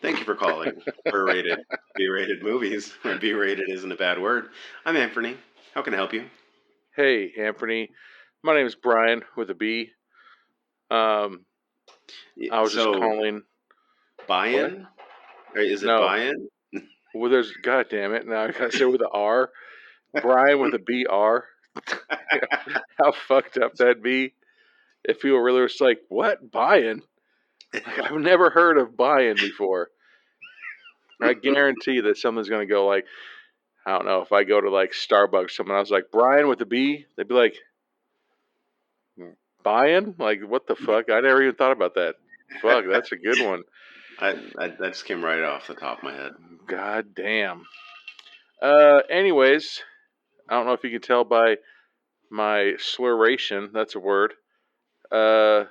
Thank you for calling R-rated, B-rated movies. When B-rated isn't a bad word. I'm Anthony. How can I help you? Hey, Anthony. My name is Brian with a B. Um, I was just So, calling. What? buy-in? Or is it No. buy-in? Well, there's. God damn it. Now I gotta say with a R. Brian with a B-R. How fucked up that'd be if people really were just like, what? Buy-in? Like, I've never heard of buy-in before. I guarantee that someone's gonna go like, I don't know, if I go to like Starbucks, someone else like, Brian with a B, they'd be like, buy-in? Like, what the fuck? I never even thought about that. Fuck, that's a good one. That just came right off the top of my head. God damn. Anyways, I don't know if you can tell by my slurration. That's a word. Uh,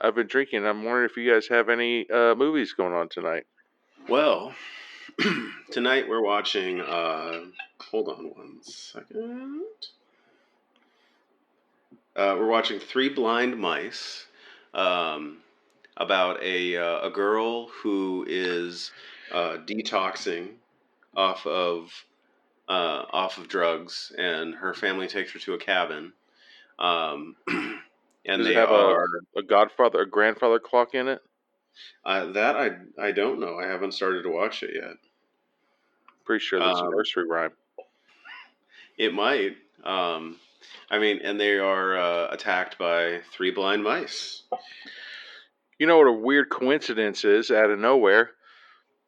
I've been drinking. I'm wondering if you guys have any movies going on tonight. Well, tonight we're watching, hold on one second. We're watching Three Blind Mice, um, about a girl who is detoxing off of drugs, and her family takes her to a cabin, um, and Does it they have are a godfather, a grandfather clock in it? that I don't know. I haven't started to watch it yet. Pretty sure that's a Um, nursery rhyme. it might. I mean, and they are attacked by three blind mice. You know what a weird coincidence is out of nowhere?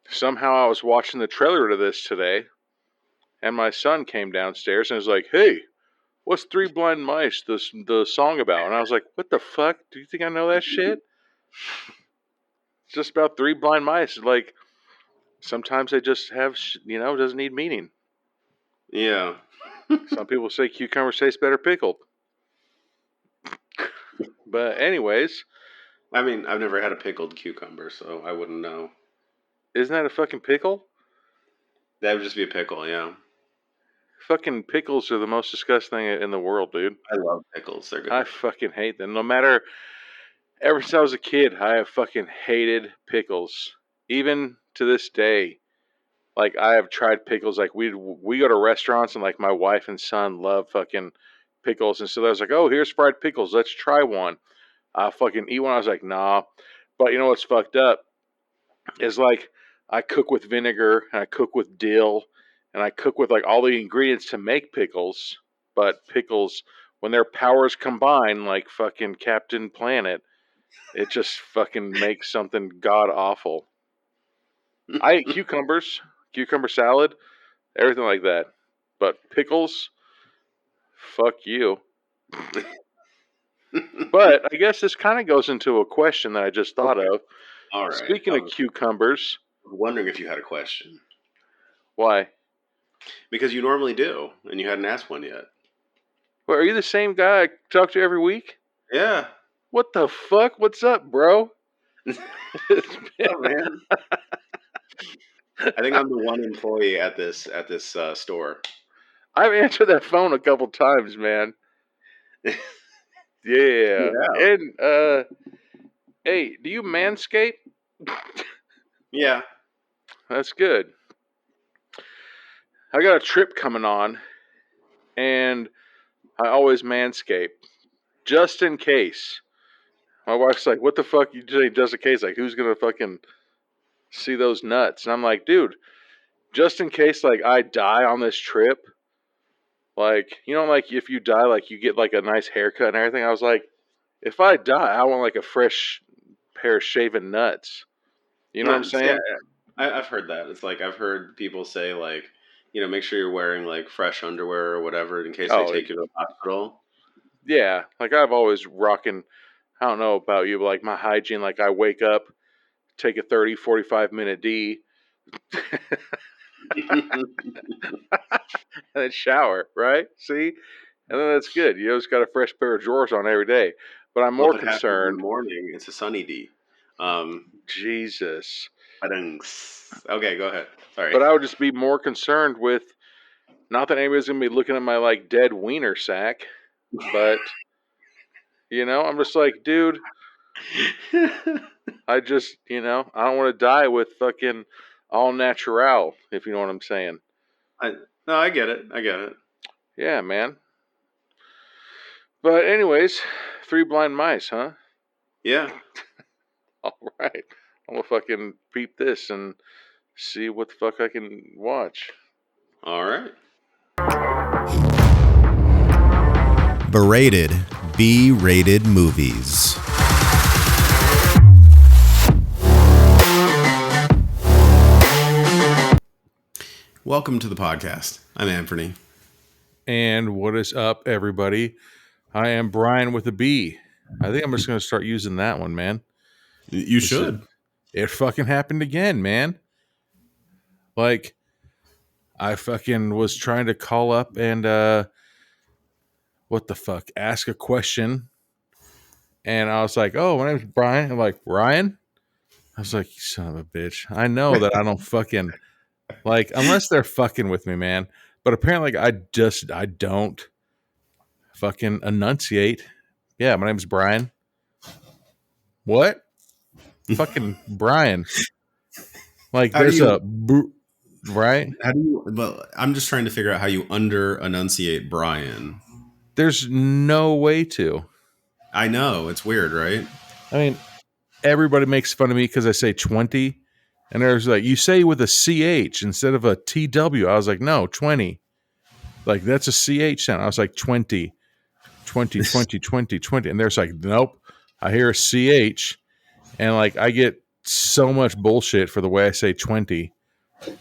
Somehow I was watching the trailer to this today, and my son came downstairs and was like, "Hey, what's Three Blind Mice, the song about?" And I was like, "What the fuck? Do you think I know that shit?" It's just about three blind mice. Like, sometimes they just have, it doesn't need meaning. Yeah. Some people say cucumber tastes better pickled. But anyways, I mean, I've never had a pickled cucumber, so I wouldn't know. isn't that a fucking pickle? That would just be a pickle, yeah. Fucking pickles are the most disgusting thing in the world, dude. I love pickles. They're I good. fucking hate them. No matter, ever since I was a kid, I have fucking hated pickles. Even to this day. Like, I have tried pickles. Like, we go to restaurants and like my wife and son love fucking pickles, and so I was like, oh, here's fried pickles. Let's try one. I fucking eat one. I was like, nah. But you know what's fucked up is like I cook with vinegar and I cook with dill and I cook with like all the ingredients to make pickles. But pickles, when their powers combine, like fucking Captain Planet, it just fucking makes something god awful. I eat cucumbers, cucumber salad, everything like that. But pickles, fuck you. But I guess this kind of goes into a question that I just thought Okay. of. All right. Speaking of cucumbers, Wondering if you had a question. why? Because you normally do, and you hadn't asked one yet. Well, are you the same guy I talk to every week? Yeah. What the fuck? What's up, bro? Oh, man. I think I'm the one employee at this store. I've answered that phone a couple times, man. Yeah. Yeah. And hey, do you manscape? Yeah. That's good. I got a trip coming on, and I always manscape just in case. My wife's like, "What the fuck?" You say just in case, like, who's gonna fucking see those nuts? And I'm like, dude, just in case, like, I die on this trip, like, like if you die, like, you get like a nice haircut and everything. I was like, if I die, I want like a fresh pair of shaven nuts. You know what I'm Nuts. Yeah. saying? I've heard that. It's like I've heard people say like, make sure you're wearing like fresh underwear or whatever in case they Oh, take you to the hospital. yeah. Like, I've always rocking. I don't know about you, but like my hygiene, like I wake up, take a 30, 45-minute D, and then shower, right? See? And then that's good. You just got a fresh pair of drawers on every day. But I'm Well, more if it happens in the concerned. morning, it's a sunny D. Jesus. Okay, go ahead. Sorry. But I would just be more concerned with, not that anybody's going to be looking at my like dead wiener sack, but, I'm just like, dude, I just, I don't want to die with fucking all natural, if you know what I'm saying. No, I get it. I get it. Yeah, man. But anyways, 3 Blind Mice, huh? Yeah. All right. I'm gonna fucking peep this and see what the fuck I can watch. All right. Berated B-rated movies. Welcome to the podcast. I'm Anthony. And what is up, everybody? I am Brian with a B. I think I'm just gonna start using that one, man. You should. It fucking happened again, man. Like, I fucking was trying to call up and what the fuck? Ask a question. And I was like, oh, my name's Brian. I'm like, Ryan? I was like, you son of a bitch. I know that I don't fucking like unless they're fucking with me, man. But apparently I don't fucking enunciate. Yeah, my name's Brian. What? Fucking Brian. Like there's right? How do you? Well, I'm just trying to figure out how you under enunciate Brian. There's no way to. I know it's weird, right? I mean, everybody makes fun of me because I say 20, and there's like you say with a ch instead of a tw. I was like, no, 20. Like that's a ch sound. I was like 20, 20, 20, 20, 20, and there's like, nope. I hear a ch, and like I get so much bullshit for the way I say 20,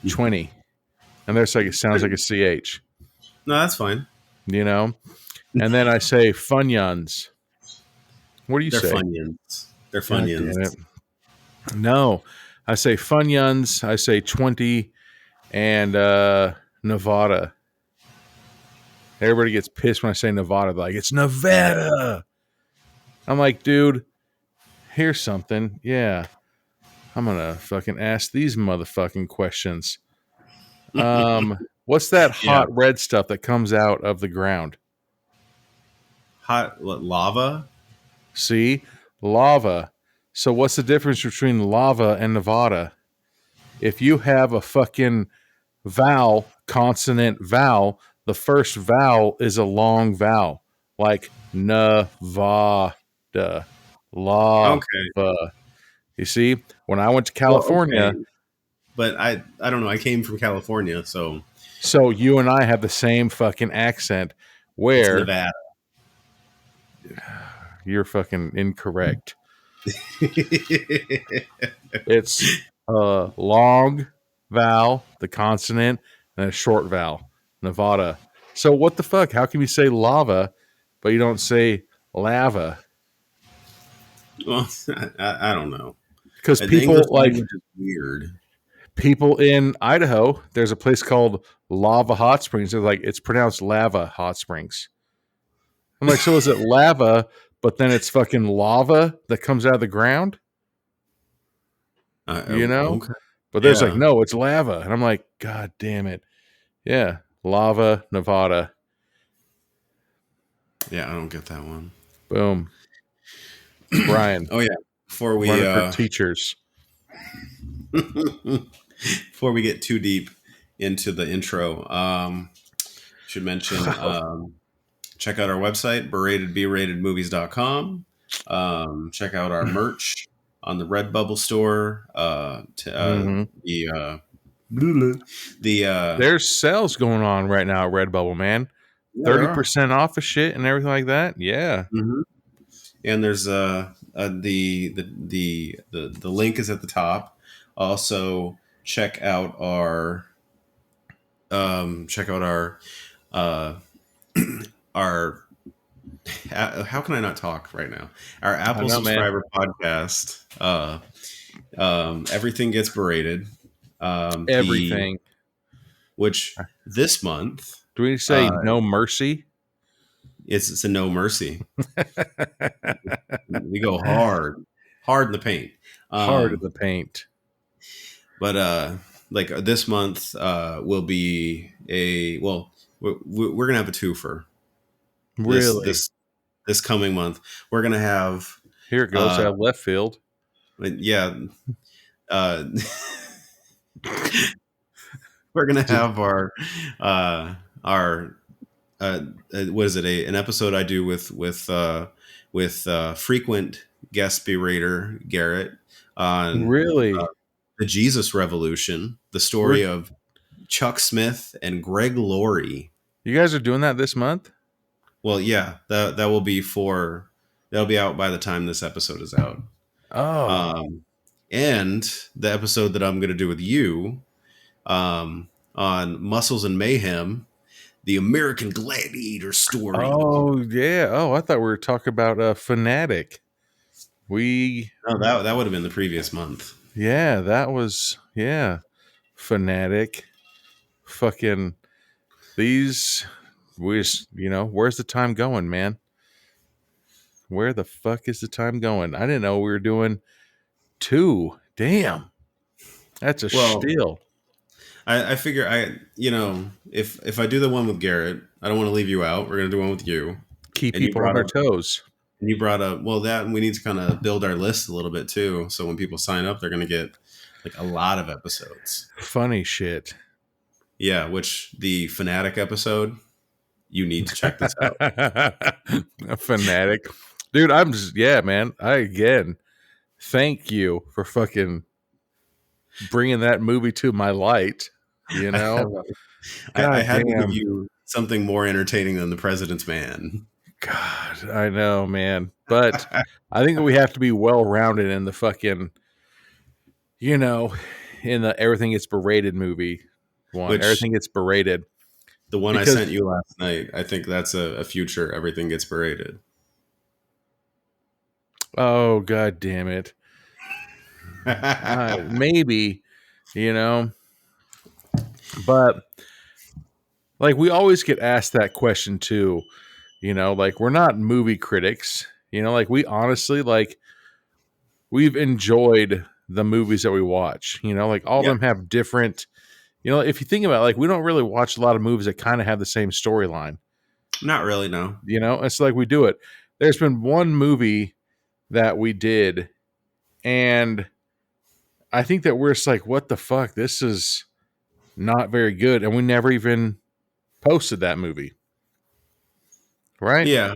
20. And there's like, it sounds like a ch. No, that's fine. You know? And then I say funyuns. What do you say? Funyuns. They're funyuns. No. I say funyuns. I say 20 and Nevada. Everybody gets pissed when I say Nevada. They're like, it's Nevada. I'm like, dude, here's something. Yeah. I'm going to fucking ask these motherfucking questions. What's that hot red stuff that comes out of the ground? Hot what, lava? See? Lava. So what's the difference between lava and Nevada? If you have a fucking vowel, consonant vowel, the first vowel is a long vowel. Like Nevada. Lava. Okay. You see? When I went to California... Well, okay. But I don't know. I came from California, so... So you and I have the same fucking accent where... It's Nevada. You're fucking incorrect. It's a long vowel, the consonant, and a short vowel, Nevada. So what the fuck? How can you say lava, but you don't say lava? Well, I don't know. Because people like weird. People in Idaho, there's a place called Lava Hot Springs. They're like, it's pronounced Lava Hot Springs. I'm like, so is it lava, but then it's fucking lava that comes out of the ground? You know? Okay. But there's like, no, it's lava. And I'm like, God damn it. Yeah. Lava, Nevada. Yeah, I don't get that one. Boom. Brian. Oh, yeah. Before we... for teachers. Before we get too deep into the intro, should mention check out our website, beratedbratedmovies.com. Check out our merch on the Redbubble store. There's sales going on right now at Redbubble, man. 30% off of shit and everything like that. Yeah. Mm-hmm. And there's the link is at the top. Also, check out our how can I not talk right now? Our Apple subscriber podcast. Everything gets berated. Everything. Which this month, do we say no mercy? It's a no mercy. We go hard in the paint. Hard in the paint. But like this month will be we're gonna have a twofer. Really, this coming month we're gonna have Here it goes out left field. Yeah. We're gonna have our what is it? An episode I do with frequent guest berater Garrett on Really? the Jesus Revolution, the story of Chuck Smith and Greg Laurie. You guys are doing that this month? Well, yeah, that'll be out by the time this episode is out. Oh. And the episode that I'm going to do with you on Muscles and Mayhem, the American Gladiator story. Oh, yeah. Oh, I thought we were talking about Fanatic. No, that would have been the previous month. Yeah, that was, Fanatic. Fucking these, where's the time going, man? Where the fuck is the time going? I didn't know we were doing 2. Damn. That's a steal. I figure if I do the one with Garrett, I don't want to leave you out. We're going to do one with you. Keep people on their toes. And you brought up, that we need to kind of build our list a little bit too. So when people sign up, they're going to get like a lot of episodes. Funny shit. Yeah, which the Fanatic episode, you need to check this out. A Fanatic. Dude, I'm just, man. Thank you for fucking bringing that movie to my light. You know? I had to give you something more entertaining than The President's Man. God, I know, man. But I think we have to be well-rounded in the fucking, in the Everything Gets Berated movie one. Everything Gets Berated. The one I sent you last night, I think that's a future Everything Gets Berated. Oh, God damn it. Maybe, but like we always get asked that question too, like we're not movie critics, like we honestly, like we've enjoyed the movies that we watch, like all of them have different, if you think about it, like we don't really watch a lot of movies that kind of have the same storyline. Not really, no. It's like we do it. There's been one movie that we did, and I think that we're just like, what the fuck? This is not very good. And we never even posted that movie. Right? Yeah.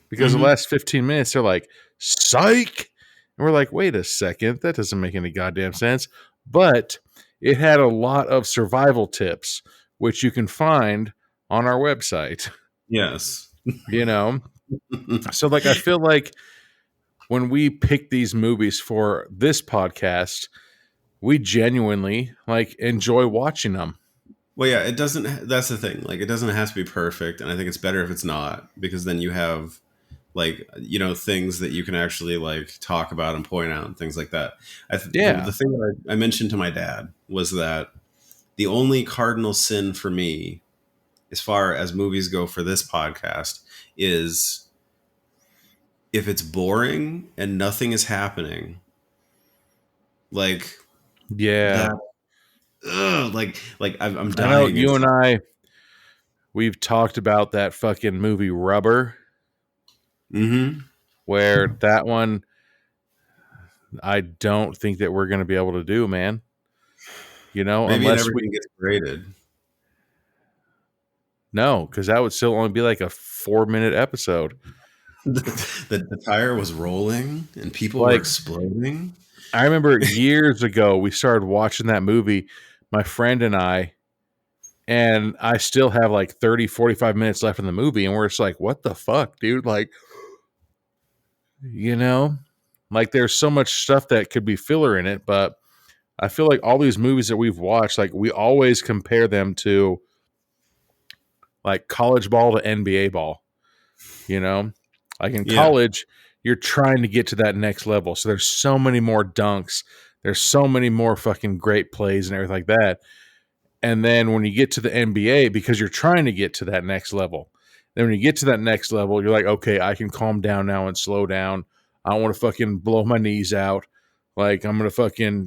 Because the last 15 minutes, they're like, psych. And we're like, wait a second. That doesn't make any goddamn sense. But it had a lot of survival tips, which you can find on our website. Yes. So like, I feel like when we pick these movies for this podcast, we genuinely like enjoy watching them. Well, yeah, it doesn't. That's the thing. Like, it doesn't have to be perfect, and I think it's better if it's not, because then you have, like, things that you can actually like talk about and point out and things like that. The thing that I mentioned to my dad was that the only cardinal sin for me, as far as movies go for this podcast, is if it's boring and nothing is happening. Like, yeah. I'm dying. I know you and I, we've talked about that fucking movie Rubber. Mm-hmm. Where that one, I don't think that we're going to be able to do, man. Maybe unless everything gets graded. No, because that would still only be like a 4-minute episode. The tire was rolling and people were exploding. I remember years ago, we started watching that movie, my friend and I still have like 30, 45 minutes left in the movie. And we're just like, what the fuck, dude? Like, like there's so much stuff that could be filler in it. But I feel like all these movies that we've watched, like we always compare them to like college ball to NBA ball, like in college, you're trying to get to that next level. So there's so many more dunks. There's so many more fucking great plays and everything like that. And then when you get to the NBA, because you're trying to get to that next level, then when you get to that next level, you're like, okay, I can calm down now and slow down. I don't want to fucking blow my knees out. Like, I'm going to fucking,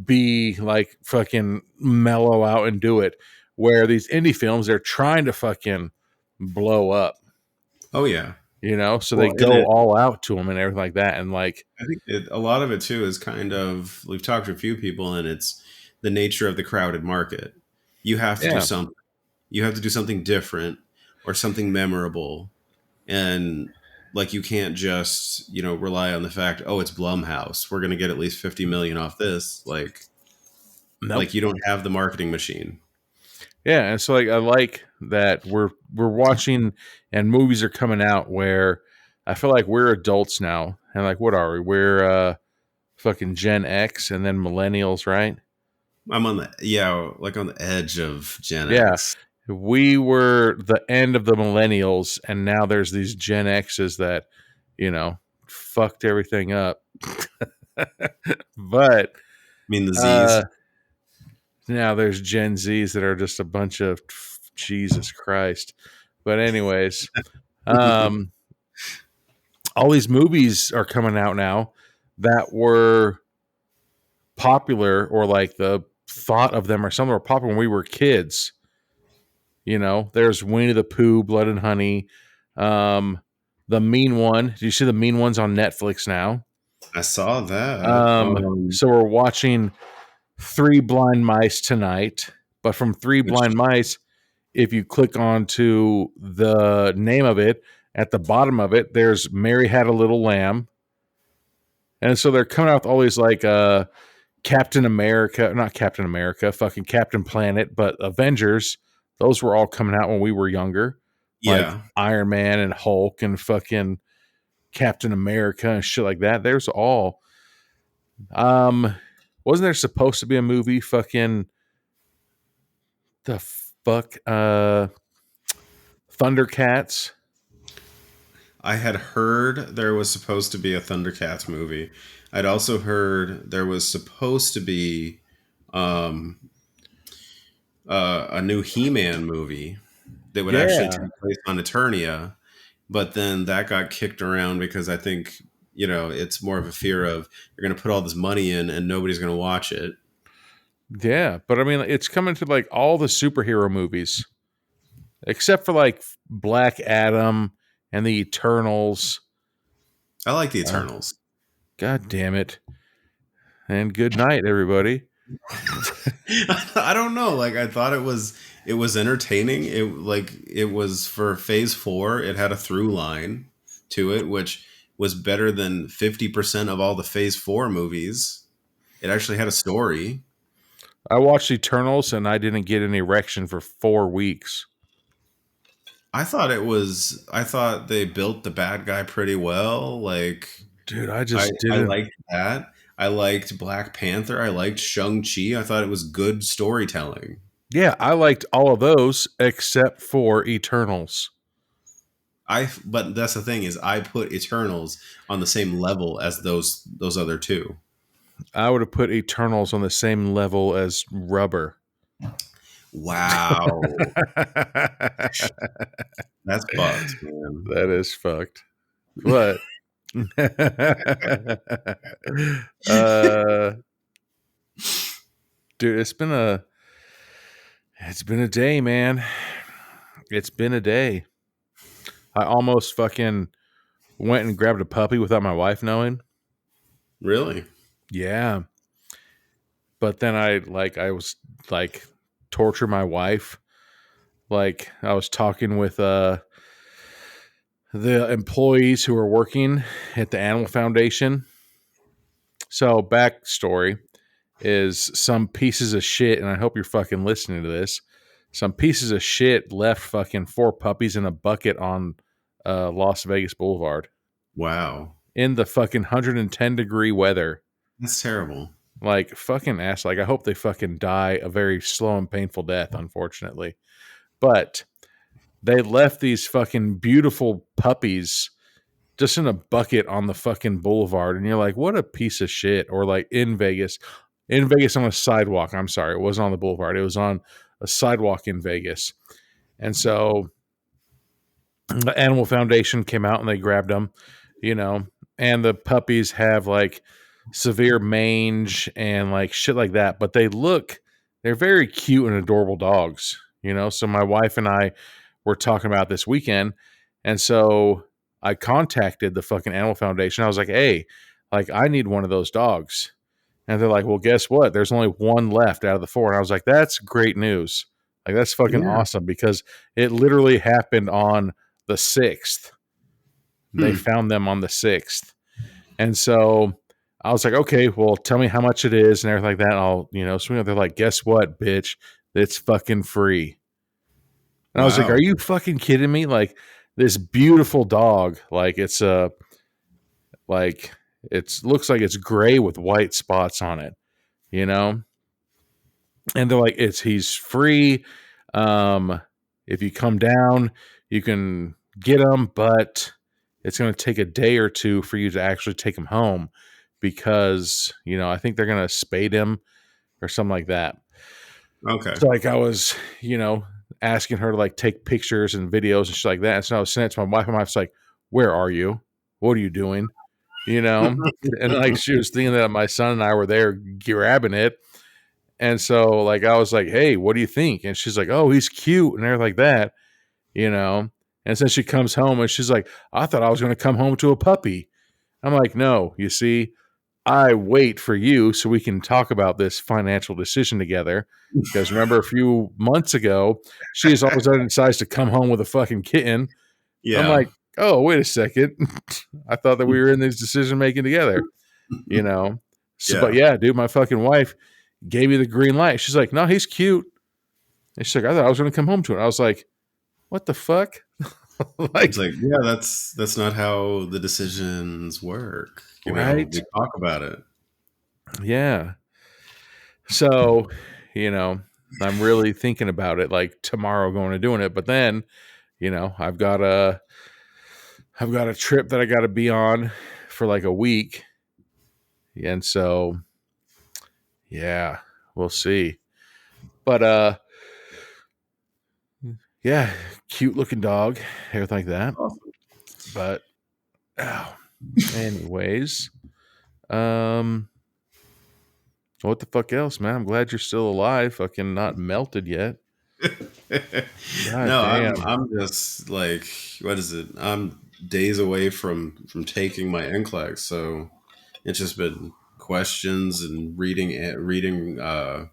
be like fucking mellow out and do it. Where these indie films, they're trying to fucking blow up. Oh, yeah. you know, so they Well, go all out to them and everything like that. And like, I think a lot of it too is kind of, we've talked to a few people, and it's the nature of the crowded market. You have to do yeah, something. You have to do something different or something memorable, and like you can't just rely on the fact, oh, it's Blumhouse, we're going to get at least 50 million off this. nope. You don't have the marketing machine. Yeah, and so like I like that we're watching and movies are coming out where I feel like we're adults now. And like what are we? We're fucking Gen X and then millennials, right? I'm on the on the edge of Gen Yeah. X. We were the end of the millennials and now there's these Gen X's that, fucked everything up. But I mean the Z's. now there's Gen Zs that are just a bunch of Jesus Christ. But anyways, all these movies are coming out now that were popular, or like the thought of them or something were popular when we were kids. There's Winnie the Pooh, Blood and Honey, the Mean One. Do you see the Mean One's on Netflix now? I saw that. So we're watching Three Blind Mice tonight, but from Three Blind Mice, if you click onto the name of it, at the bottom of it, there's Mary Had a Little Lamb. And so they're coming out with all these like Captain America, not Captain America, fucking Captain Planet, but Avengers. Those were all coming out when we were younger. Like Iron Man and Hulk and fucking Captain America and shit like that. There's all. Wasn't there supposed to be a movie fucking the fuck Thundercats? I had heard there was supposed to be a Thundercats movie. I'd also heard there was supposed to be a new He-Man movie that would actually take place on Eternia, but then that got kicked around because I think it's more of a fear of you're going to put all this money in and nobody's going to watch it. Yeah, but I mean, it's coming to like all the superhero movies, except for like Black Adam and the Eternals. I like the Eternals. God damn it. And good night, everybody. I don't know. Like, I thought it was entertaining. It was for phase 4. It had a through line to it, which was better than 50% of all the phase 4 movies. It actually had a story. I watched Eternals and I didn't get an erection for 4 weeks. I thought they built the bad guy pretty well. Like, dude, I didn't. I liked that. I liked Black Panther. I liked Shang-Chi. I thought it was good storytelling. Yeah, I liked all of those except for Eternals. But that's the thing, is I put Eternals on the same level as those other two. I would have put Eternals on the same level as Rubber. Wow. That's fucked, man. That is fucked. But dude, it's been a day, man. It's been a day. I almost fucking went and grabbed a puppy without my wife knowing. Really? Yeah. But then I was torture my wife. Like, I was talking with the employees who are working at the Animal Foundation. So, backstory is some pieces of shit, and I hope you're fucking listening to this. Some pieces of shit left fucking 4 puppies in a bucket on Las Vegas Boulevard. Wow. In the fucking 110 degree weather. That's terrible. Like, fucking ass. Like, I hope they fucking die a very slow and painful death, unfortunately. But they left these fucking beautiful puppies just in a bucket on the fucking boulevard. And you're like, what a piece of shit. Or like in Vegas on a sidewalk. I'm sorry. It wasn't on the boulevard. It was on a sidewalk in Vegas. And so the Animal Foundation came out and they grabbed them, and the puppies have like severe mange and like shit like that. But they're very cute and adorable dogs, So my wife and I were talking about this weekend. And so I contacted the fucking Animal Foundation. I was like, hey, like, I need one of those dogs. And they're like, well, guess what? There's only one left out of the 4. And I was like, that's great news. Like, that's fucking awesome, because it literally happened on the 6th. They found them on the 6th. And so I was like, okay, well, tell me how much it is and everything like that. And I'll, swing up. They're like, guess what, bitch? It's fucking free. And I was like, are you fucking kidding me? Like, this beautiful dog, like, it's like, it looks like it's gray with white spots on it, And they're like, he's free. If you come down, you can get him, but it's going to take a day or two for you to actually take him home, because, I think they're going to spade him or something like that. Okay. So, like, I was, asking her to, like, take pictures and videos and shit like that. And so I was sending it to my wife, and my wife's like, where are you? What are you doing? And like, she was thinking that my son and I were there grabbing it. And so, like, I was like, hey, what do you think? And she's like, oh, he's cute and everything like that, And then she comes home and she's like, I thought I was going to come home to a puppy. I'm like, no, you see, I wait for you so we can talk about this financial decision together. Because remember, a few months ago, she's all of a sudden decides to come home with a fucking kitten. Yeah. I'm like, oh, wait a second. I thought that we were in this decision making together, So, But yeah, dude, my fucking wife gave me the green light. She's like, no, he's cute. And she's like, I thought I was going to come home to it. I was like, what the fuck? It's like, yeah, that's not how the decisions work. Right? We talk about it. Yeah. So, I'm really thinking about it, like, tomorrow going to doing it. But then, I've got a trip that I got to be on for like a week. And so, yeah, we'll see. But, yeah, cute looking dog, everything like that. Awesome. But, anyways, what the fuck else, man? I'm glad you're still alive, fucking not melted yet. No, I'm just like, what is it? I'm days away from taking my NCLEX, so it's just been questions and reading the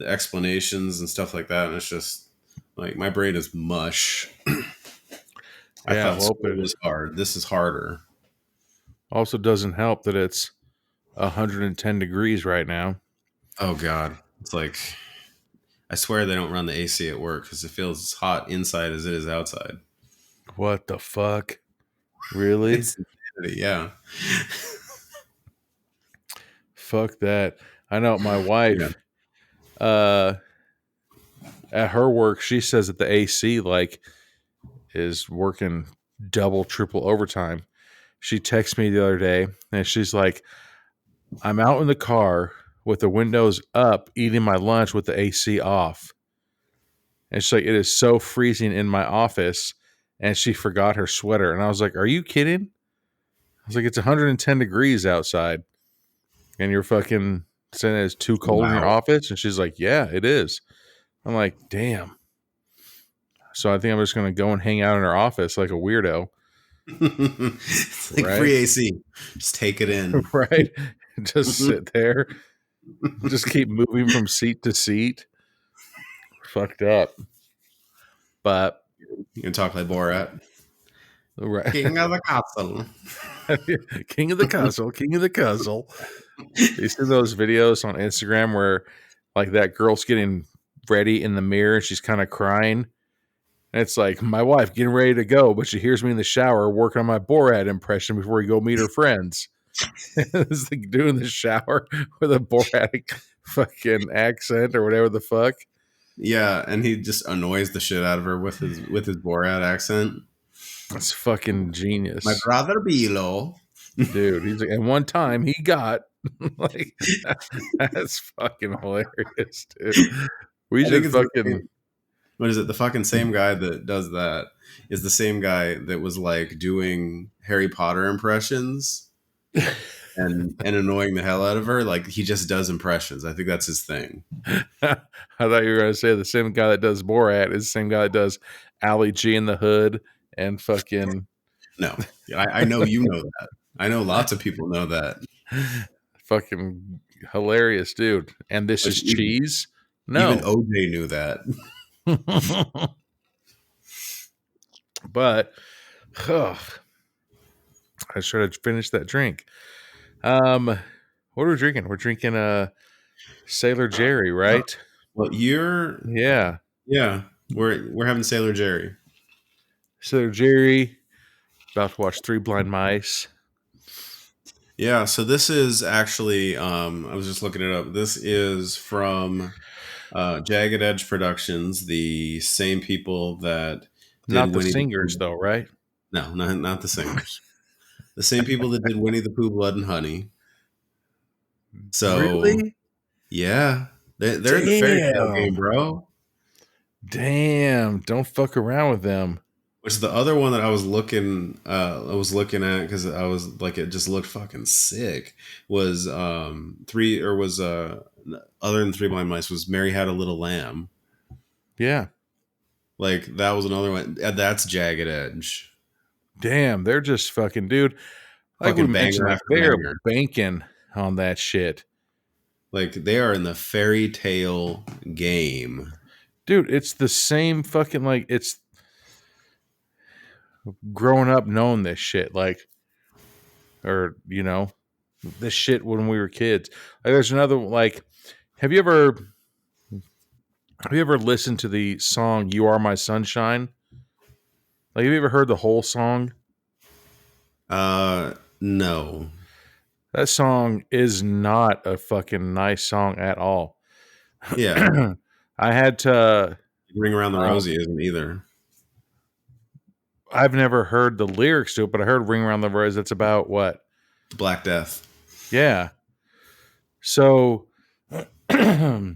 explanations and stuff like that, and it's just like my brain is mush. I thought school was hard. This is harder. Also, doesn't help that it's 110 degrees right now. Oh God, it's like, I swear they don't run the AC at work because it feels as hot inside as it is outside. What the fuck? Really? It's insanity, yeah. Fuck that. I know my wife, at her work, she says that the AC, like, is working double, triple overtime. She texted me the other day and she's like, I'm out in the car with the windows up eating my lunch with the AC off. And she's like, it is so freezing in my office. And she forgot her sweater. And I was like, are you kidding? I was like, it's 110 degrees outside. And you're fucking saying it's too cold in your office? And she's like, yeah, it is. I'm like, damn. So I think I'm just going to go and hang out in her office like a weirdo. It's like free AC. Just take it in. Right? Just sit there. Just keep moving from seat to seat. Fucked up. But you can talk like Borat. Right. King of the castle. King of the castle. King of the castle. You see those videos on Instagram where, like, that girl's getting ready in the mirror and she's kind of crying? And it's like, my wife getting ready to go, but she hears me in the shower working on my Borat impression before we go meet her friends. It's like doing the shower with a Borat fucking accent or whatever the fuck. Yeah, and he just annoys the shit out of her with his Borat accent. That's fucking genius. My brother Bilo. Dude, he's like, and one time he got like, that's fucking hilarious, dude. We should fucking, what is it? The fucking same guy that does that is the same guy that was like doing Harry Potter impressions and annoying the hell out of her. Like, he just does impressions. I think that's his thing. I thought you were going to say the same guy that does Borat is the same guy that does Ali G in the Hood and fucking No, I know you know that. I know lots of people know that. Fucking hilarious, dude. And this But is even, cheese? even No. OJ knew that. But ugh, I should have finished that drink. What are we drinking? We're drinking Sailor Jerry, right? Well, Yeah. we're having Sailor Jerry. Sailor Jerry. About to watch Three Blind Mice. Yeah, so this is actually I was just looking it up. This is from Jagged Edge Productions, the same people that did Not the Winnie the singers, Pooh. though, right? No, not the singers. The same people that did Winnie the Pooh, Blood and Honey. So Really? yeah, they're in the fairy tale game, Damn. bro. Damn. Don't fuck around with them. Which the other one that I was looking at because I was like, it just looked fucking sick. Was other than Three Blind Mice was Mary Had a Little Lamb. Yeah. Like that was another one. That's Jagged Edge. Damn. They're just fucking, dude. Like we Fucking mentioned, banger like after they're banger. banking on that shit. Like they are in the fairy tale game. Dude, it's the same fucking, like, it's growing up knowing this shit. Like, or, this shit when we were kids. Like, there's another, like, have you ever listened to the song "You Are My Sunshine"? Like, have you ever heard the whole song? No. That song is not a fucking nice song at all. Yeah. I had to. Ring Around the Rosie isn't either. I've never heard the lyrics to it, but I heard "Ring Around the Rose." That's about what? Black Death. Yeah. So, for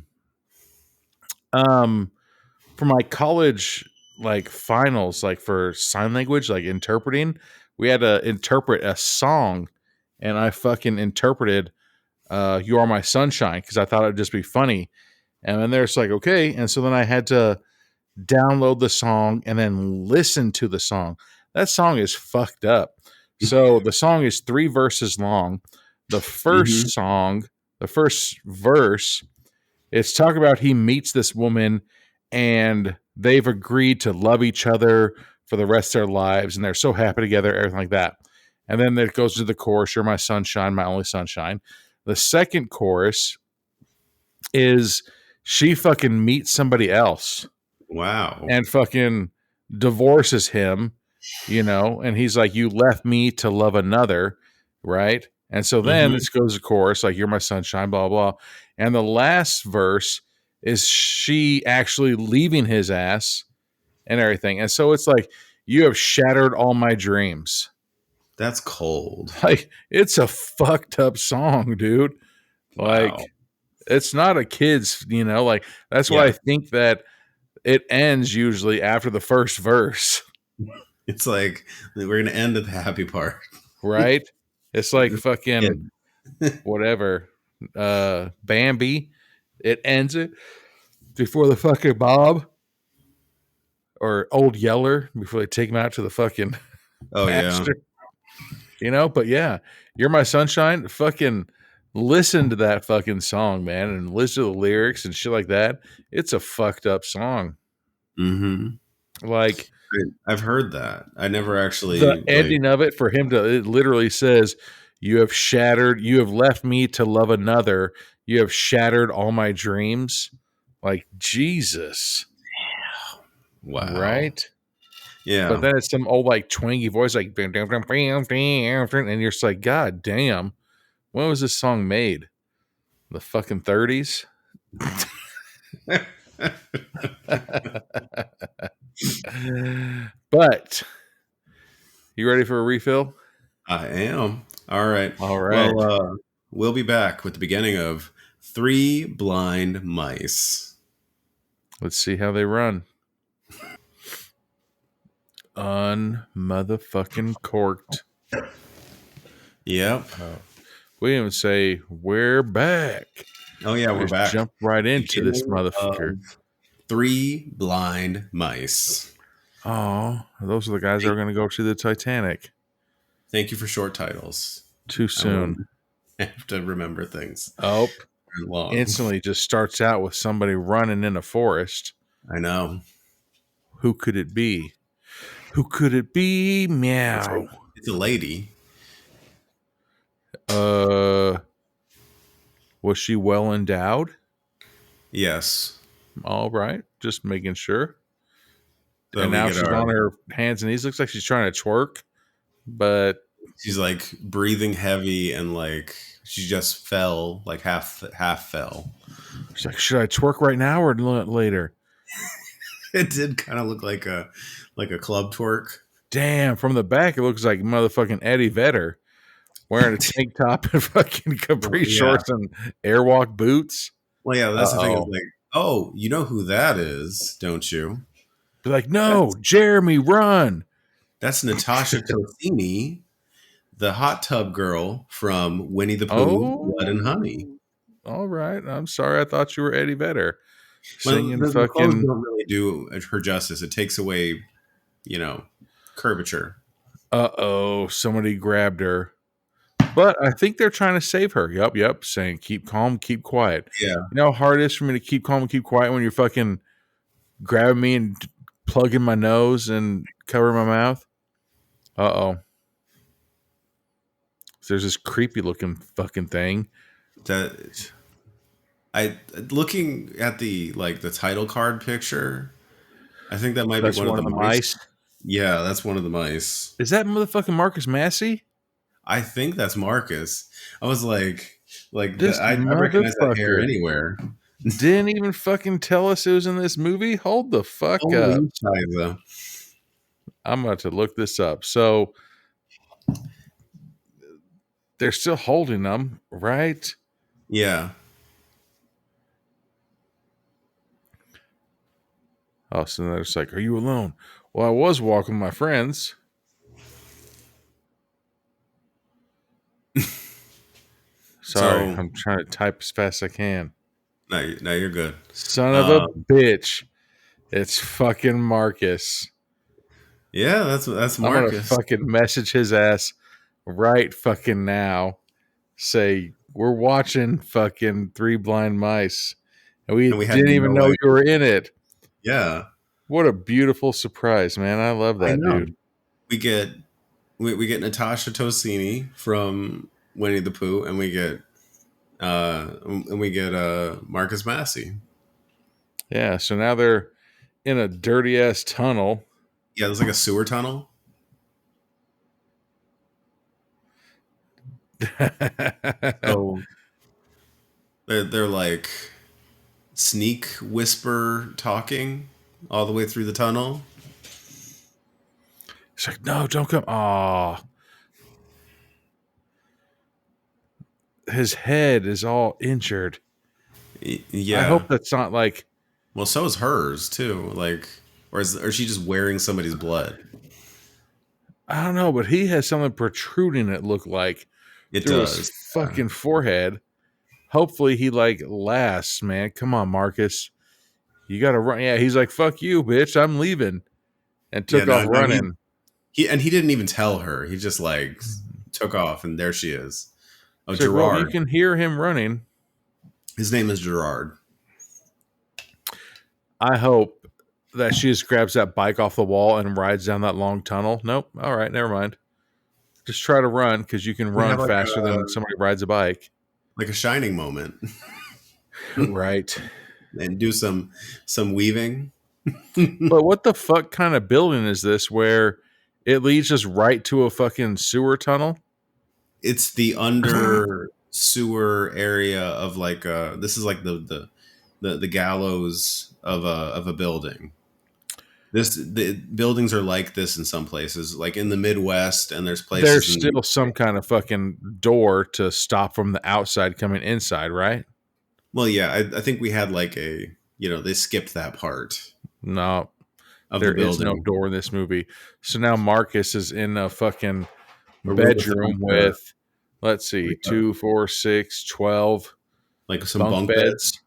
my college like finals, like for sign language, like interpreting, we had to interpret a song, and I fucking interpreted "You Are My Sunshine" because I thought it'd just be funny. And then there's like, okay, and so then I had to download the song and then listen to the song. That song is fucked up. So the song is 3 verses long. The first song, the first verse, it's talking about he meets this woman and they've agreed to love each other for the rest of their lives and they're so happy together, everything like that. And then it goes to the chorus, "You're my sunshine, my only sunshine." The second chorus is she fucking meets somebody else. Wow. And fucking divorces him, and he's like, "You left me to love another," right? And so then this goes to chorus, like, "You're my sunshine," blah, blah. And the last verse is she actually leaving his ass and everything. And so it's like, "You have shattered all my dreams." That's cold. Like, it's a fucked up song, dude. Like, Wow. it's not a kid's, like, that's why I think that it ends usually after the first verse. It's like we're gonna end at the happy part, right? It's like fucking whatever. Bambi, it ends it before the fucking Bob or Old Yeller before they take him out to the fucking pasture. But yeah, "You're My Sunshine." Fucking listen to that fucking song, man, and listen to the lyrics and shit like that. It's a fucked up song. Like, I've heard that. I never actually. The ending of it for him it literally says, "You have left me to love another. You have shattered all my dreams." Like, Jesus. Wow. Right? Yeah. But then it's some old like twangy voice, like, and you're just like, God damn. When was this song made? The fucking 30s? But you ready for a refill? I am. All right. All right. Well, we'll be back with the beginning of Three Blind Mice. Let's see how they run. Unmotherfucking corked. Yep. We didn't even say we're back. Oh yeah, we're back. Jump right into this motherfucker. Three Blind Mice. Oh, those are the guys that are going to go see the Titanic. Thank you for short titles. Too I won't soon. have to remember things Oh, very long. instantly just starts out with somebody running in a forest. I know. Who could it be? Who could it be? Meow. It's a lady. Was she well endowed? Yes. All right, just making sure. So And we now get she's our. on her hands and knees. Looks like she's trying to twerk, but She's like breathing heavy and like she just fell, like half fell. she's like, should I twerk right now or later? It did kind of look like a club twerk. Damn, from the back, it looks like motherfucking Eddie Vedder wearing a tank top and fucking capri shorts and airwalk boots. Well, yeah, that's the thing. Is like, oh, you know who that is, don't you? Be like, no, Jeremy, run. That's Natasha Tosini, the hot tub girl from Winnie the Pooh, Blood and Honey. All right. I'm sorry. I thought you were Eddie Vedder. Singing The fucking. clothes don't really do her justice. It takes away, curvature. Somebody grabbed her. But I think they're trying to save her. Yep. Saying, keep calm, keep quiet. Yeah. You know how hard it is for me to keep calm and keep quiet when you're fucking grabbing me and plugging my nose and covering my mouth? There's this creepy looking fucking thing. Looking at the title card picture, I think that might be one of the mice. Yeah, that's one of the mice. Is that motherfucking Marcus Massey? I think that's Marcus. I was like this I recognize that hair anywhere. Didn't even fucking tell us it was in this movie. Hold the fuck up. Scheiße. I'm about to look this up. So they're still holding them, right? Yeah. Oh, so they're just like, are you alone? Well, I was walking with my friends. Sorry, I'm trying to type as fast as I can. No, you're good. Son of a bitch. It's fucking Marcus. Yeah, that's Marcus. I'm gonna fucking message his ass right fucking now. Say, we're watching fucking Three Blind Mice. And we didn't even know you were in it. Yeah. What a beautiful surprise, man. I love that, dude. We get Natasha Tosini from Winnie the Pooh, and we get Marcus Massey. Yeah, so now they're in a dirty ass tunnel. Yeah, there's like a sewer tunnel. So they're like sneak whisper talking all the way through the tunnel. It's like, no, don't come. Aw. His head is all injured. Yeah. I hope that's not like. Well, so is hers too. Like, or is she just wearing somebody's blood? I don't know, but he has something protruding. It looked like through his fucking forehead. Hopefully he lasts, man. Come on, Marcus. You got to run. Yeah, he's like, fuck you, bitch. I'm leaving. And took off running. He didn't even tell her. He just took off, and there she is. Oh, so, Gerard. Well, you can hear him running. His name is Gerard. I hope that she just grabs that bike off the wall and rides down that long tunnel. Nope. All right, never mind. Just try to run because you can run faster than somebody rides a bike. Like a Shining moment. Right. And do some weaving. But what the fuck kind of building is this where it leads us right to a fucking sewer tunnel? It's the under sewer area of this is like the gallows of a building. The buildings are like this in some places, like in the Midwest, and there's places. There's still some kind of fucking door to stop from the outside coming inside, right? Well, yeah, I think we had they skipped that part. No, there is no door in this movie. So now Marcus is in a fucking bedroom with, let's see, 2, 4, 6, 12 like some bunk beds.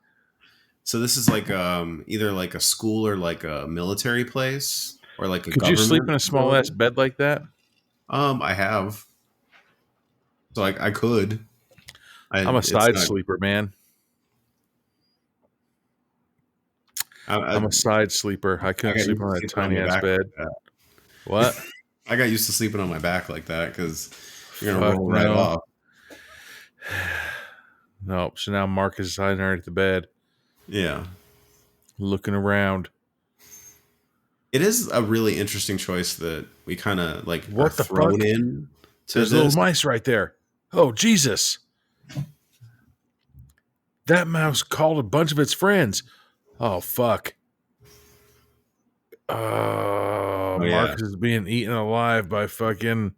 So this is either like a school or like a military place or like a Could you sleep in government a small ass bed like that? I have. So I could. I'm a It's side not. sleeper, man. I I'm a side sleeper. I couldn't got sleep used to on that sleeping on tiny my ass back bed. like that. What? I got used to sleeping on my back like that because you're gonna Fuck roll right no. off. Nope. So now Marcus is hiding underneath the bed, Yeah. looking around. It is a really interesting choice that we kind of like What are the thrown fuck? in to There's this. little mice right there. Oh, Jesus. That mouse called a bunch of its friends. Oh, fuck. Oh yeah, Marcus is being eaten alive by fucking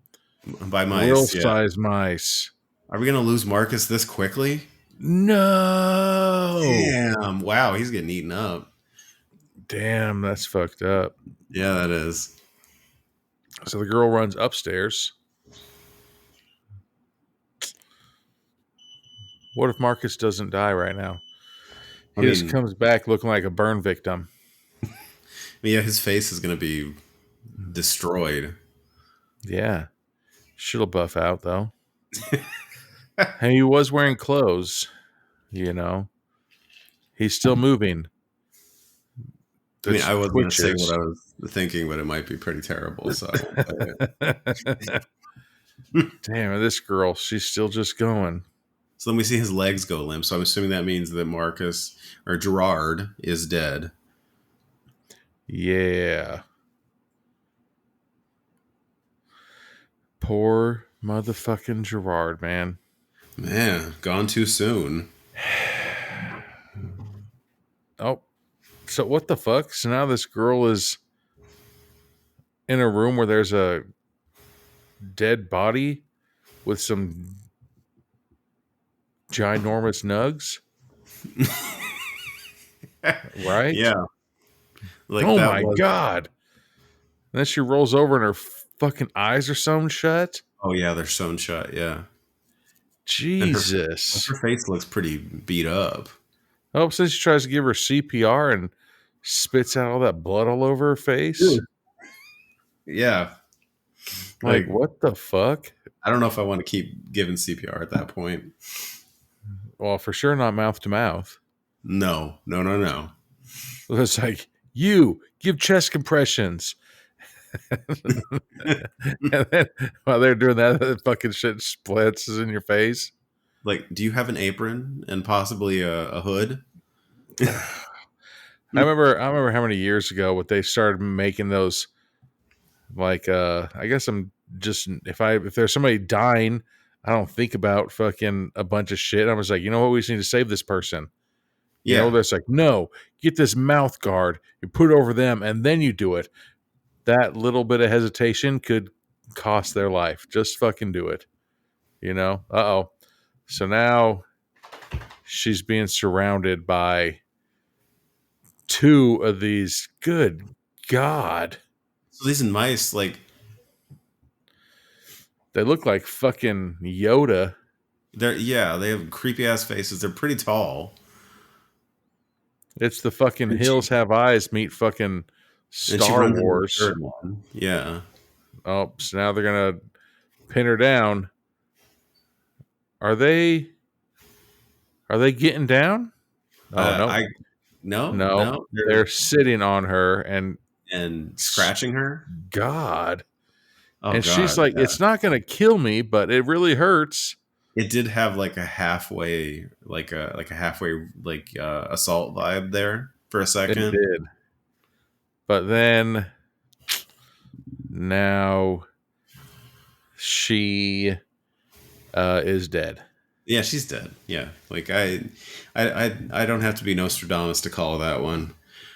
by mice. Yeah. real-size mice. Are we gonna lose Marcus this quickly? No. Damn! Wow, he's getting eaten up. Damn, that's fucked up. Yeah, that is. So the girl runs upstairs. What if Marcus doesn't die right now? He just comes back looking like a burn victim. Yeah, his face is gonna be destroyed. Yeah. Shit'll buff out, though. And he was wearing clothes, you know. He's still moving. I mean, I wasn't gonna say Twitches. what I was thinking, but it might be pretty terrible. So I won't say it. Damn, this girl, she's still just going. So then we see his legs go limp. So I'm assuming that means that Marcus or Gerard is dead. Yeah. Poor motherfucking Gerard, man. Man, gone too soon. Oh, so what the fuck? So now this girl is in a room where there's a dead body with some ginormous nugs? Right? Yeah. Like oh that my God. And then she rolls over and her fucking eyes are sewn shut. Oh yeah, they're sewn shut. Yeah. Jesus. Her face looks pretty beat up. Oh, so she tries to give her CPR and spits out all that blood all over her face. Dude. Yeah. Like, what the fuck? I don't know if I want to keep giving CPR at that point. Well, for sure not mouth to mouth. No. It's like, you give chest compressions. And then while they're doing that, the fucking shit splits in your face. Like, do you have an apron and possibly a hood? I remember how many years ago what they started making those. Like, I guess I'm just if there's somebody dying, I don't think about fucking a bunch of shit. I was like, you know what, we just need to save this person. You know, that's like, no, get this mouth guard, you put it over them, and then you do it. That little bit of hesitation could cost their life. Just fucking do it. You know? Uh-oh. So now she's being surrounded by two of these. Good God. So these mice, like, they look like fucking Yoda. they have creepy ass faces. They're pretty tall. It's the fucking Hills Have Eyes meet fucking Star Wars. Third one. Yeah. Oh, so now they're gonna pin her down. Are they getting down? Oh no. No. They're sitting on her and scratching her. God. Oh, and God, she's like, it's not gonna kill me, but it really hurts. It did have like a halfway, assault vibe there for a second. It did. But then now she is dead. Yeah, she's dead. Yeah, like I don't have to be Nostradamus to call that one.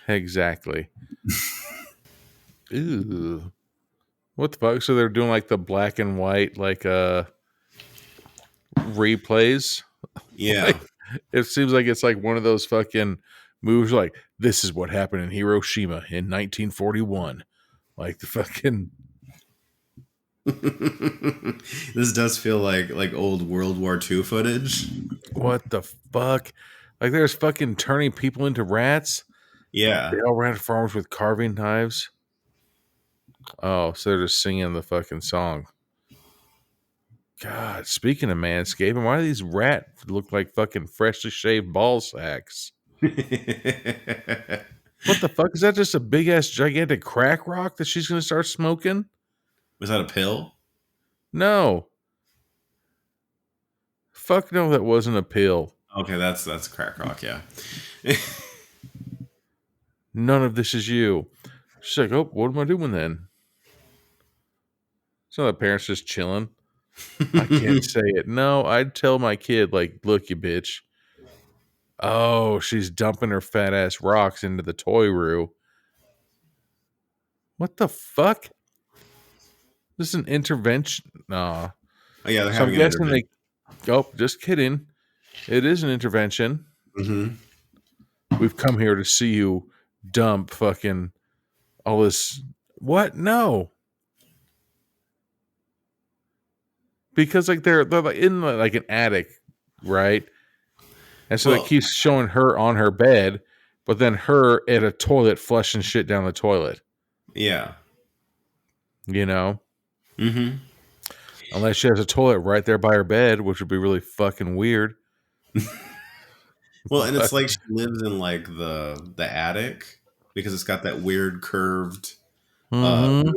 Exactly. Ooh, what the fuck? So they're doing like the black and white, like replays. Yeah, like, it seems like it's like one of those fucking movies. Like, this is what happened in Hiroshima in 1941. Like the fucking. This does feel like old World War II footage. What the fuck? Like there's fucking turning people into rats. Yeah. They all ran farms with carving knives. Oh, so they're just singing the fucking song. God, speaking of manscaping, why do these rats look like fucking freshly shaved ball sacks? What the fuck? Is that just a big ass gigantic crack rock that she's gonna start smoking? Was that a pill? No. Fuck no, that wasn't a pill. Okay, that's crack rock, yeah. None of this is you. She's like, oh, what am I doing then? So the parents just chilling. I can't say it. No, I'd tell my kid, like, look, you bitch. Oh, she's dumping her fat ass rocks into the toy room. What the fuck? This is an intervention. Nah. Oh, yeah, they're So I'm having an guessing intervention. oh, just kidding. It is an intervention. Mm-hmm. We've come here to see you dump fucking all this. What? No. Because like they're like in like an attic, right? And so Well, it keeps showing her on her bed, but then her at a toilet flushing shit down the toilet. yeah. You know? Mm-hmm. Unless she has a toilet right there by her bed, which would be really fucking weird. Well, and it's like she lives in like the attic because it's got that weird curved Mm-hmm.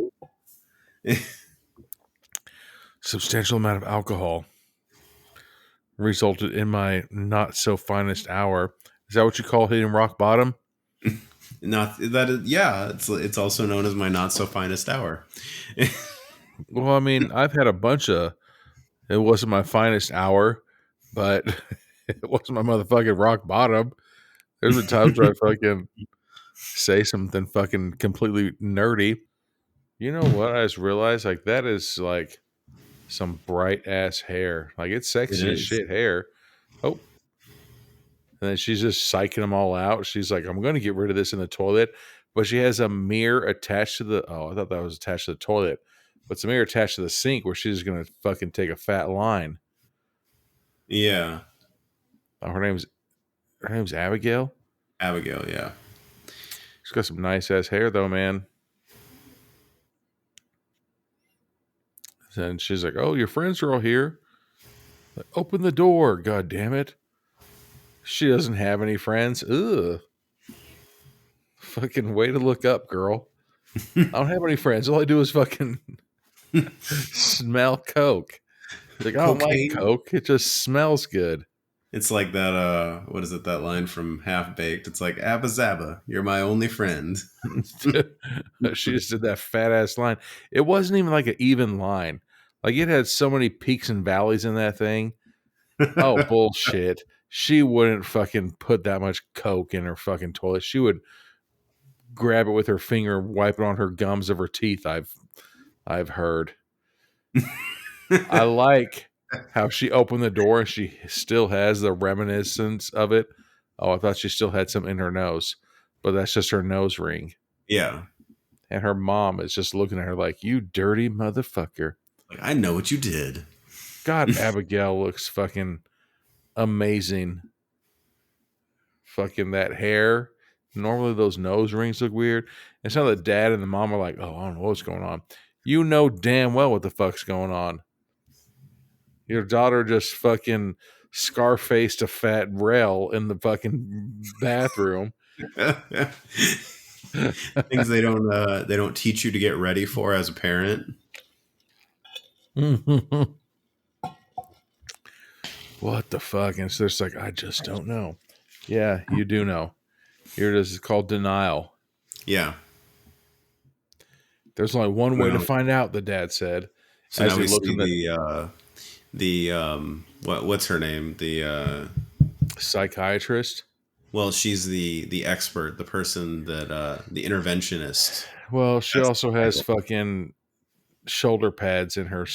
roof. Substantial amount of alcohol resulted in my not so finest hour. Is that what you call hitting rock bottom? Not that is, yeah, it's also known as my not so finest hour. Well, I mean, I've had a bunch of. It wasn't my finest hour, but it wasn't my motherfucking rock bottom. There's been times where I fucking say something fucking completely nerdy. You know what? I just realized like that is like some bright ass hair. Like it's It sexy as is. shit hair. Oh, and then she's just psyching them all out. She's like, I'm going to get rid of this in the toilet. But she has a mirror attached to the. Oh, I thought that was attached to the toilet. But it's a mirror attached to the sink where she's going to fucking take a fat line. Yeah. Oh, her name's Abigail. Abigail, yeah. She's got some nice ass hair though, man. And she's like, oh, your friends are all here. Like, open the door. God damn it. She doesn't have any friends. Ugh. Fucking way to look up, girl. I don't have any friends. All I do is fucking smell Coke. Like, I don't like Cocaine. Coke. It just smells good. It's like that what is it, that line from Half Baked? It's like, Abba Zaba, you're my only friend. She just did that fat ass line. It wasn't even like an even line. Like it had so many peaks and valleys in that thing. Oh, bullshit. She wouldn't fucking put that much Coke in her fucking toilet. She would grab it with her finger and wipe it on her gums of her teeth. I've heard. I like how she opened the door and she still has the reminiscence of it. Oh, I thought she still had some in her nose, but that's just her nose ring. Yeah. And her mom is just looking at her like, you dirty motherfucker. Like, I know what you did. God, Abigail looks fucking amazing. Fucking that hair. Normally those nose rings look weird. And so the dad and the mom are like, oh, I don't know what's going on. You know damn well what the fuck's going on. Your daughter just fucking scar-faced a fat rail in the fucking bathroom. Things they don't teach you to get ready for as a parent. What the fuck? And so it's like, I just don't know. Yeah, you do know. Here it is. It's called denial. Yeah. There's only one way to find out, the dad said. So as now he we looked see in what's her name? The psychiatrist. well, she's the expert, the person that the interventionist. Well, she That's also the has title. fucking shoulder pads in her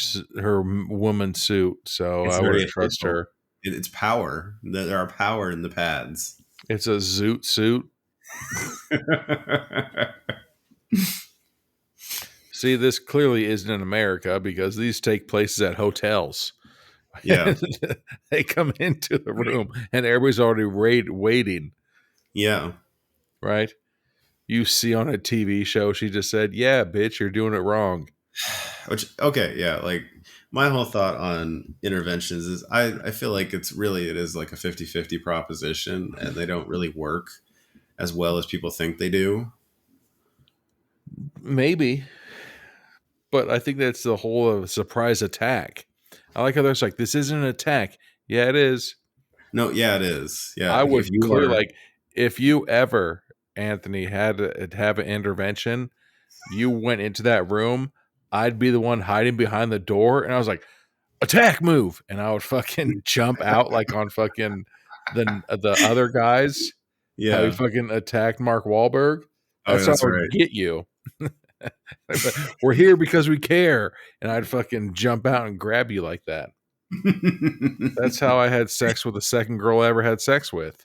woman suit, so It's I very wouldn't trust official. her. It's power. There are power in the pads. It's a zoot suit. See, this clearly isn't in America because these take places at hotels. Yeah. They come into the room and everybody's already waiting, Yeah. right? you see on a TV show. She just said, "Yeah, bitch, you're doing it wrong." Which, okay, yeah, like my whole thought on interventions is I feel like it is like a 50-50 proposition, and they don't really work as well as people think they do. Maybe, but I think that's the whole of a surprise attack. I like how there's like, this isn't an attack. Yeah, it is. No, yeah, it is. Yeah, I if would you clear are, like, if you ever, Anthony, had to have an intervention, you went into that room, I'd be the one hiding behind the door, and I was like, attack move, and I would fucking jump out like on fucking the other guys. How he yeah. fucking attacked Mark Wahlberg. Oh, That's how I that's would right. get you. We're here because we care, and I'd fucking jump out and grab you like that. That's how I had sex with the second girl I ever had sex with.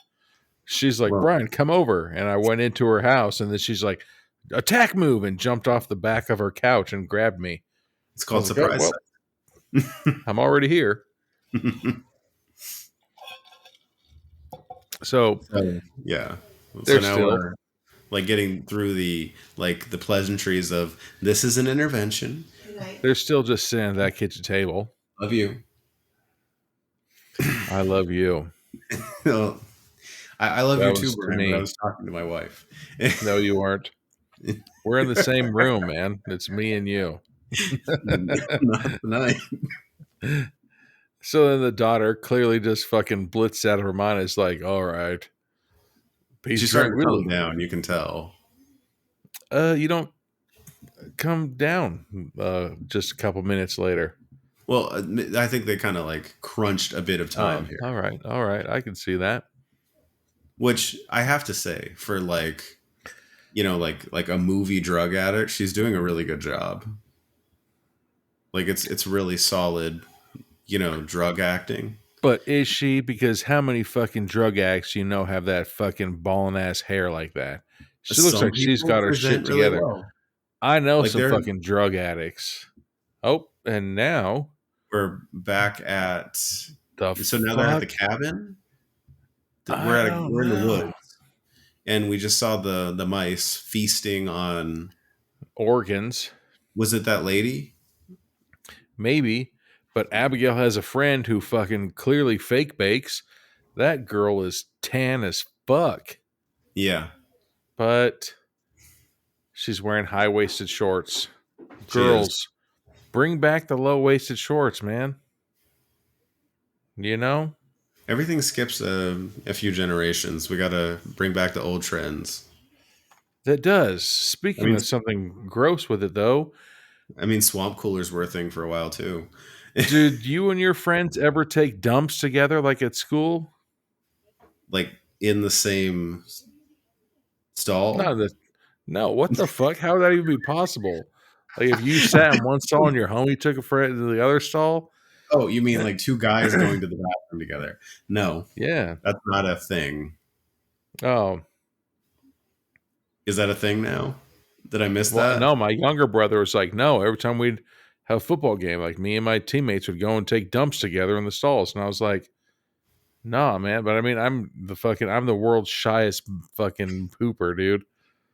She's like, Well, Brian, come over. And I went into her house, and then she's like, attack move, and jumped off the back of her couch and grabbed me. it's I called was like, oh, surprise well, I'm already here. sex. So, So, yeah. So there's now still, we're like getting through the pleasantries of this is an intervention. they're still just sitting at that kitchen table. Love you. I love you. Well, I love That you was too, to Brian, but I me. was talking to my wife. No, you aren't. We're in the same room, man. It's me and you. Not tonight. So then the daughter clearly just fucking blitzed out of her mind. Is like, all right, peace She's starting to tranquilo. calm down. You can tell. You don't come down. Just a couple minutes later. Well, I think they kind of like crunched a bit of time here, All right. I can see that. which I have to say for like, like a movie drug addict, she's doing a really good job. Like it's really solid, drug acting. But is she? Because how many fucking drug addicts have that fucking ballin' ass hair like that? She looks Some like she's people got her shit present really together. well. I know Like some fucking drug addicts. Oh, and now we're back at. the So now they're at the fuck? cabin. I don't We're in the know. woods, and we just saw the mice feasting on. Organs, Was it that lady? maybe. But Abigail has a friend who fucking clearly fake bakes. That girl is tan as fuck. Yeah, But she's wearing high-waisted shorts. she is. Girls, bring back the low-waisted shorts, man. You know? Everything skips a few generations. We got to bring back the old trends. That does. I Speaking mean, of something gross with it, though, swamp coolers were a thing for a while too. did you and your friends ever take dumps together like at school? Like in the same stall. No, what the fuck? How would that even be possible? Like if you sat in one stall and your homie took a friend to the other stall? Oh, you mean like two guys going to the bathroom together? No, Yeah. that's not a thing. Oh, Is that a thing now? Did I miss well, that? no, my younger brother was like, no, every time we'd have a football game, like me and my teammates would go and take dumps together in the stalls. And I was like, nah, man. But I mean, I'm the world's shyest fucking pooper, dude.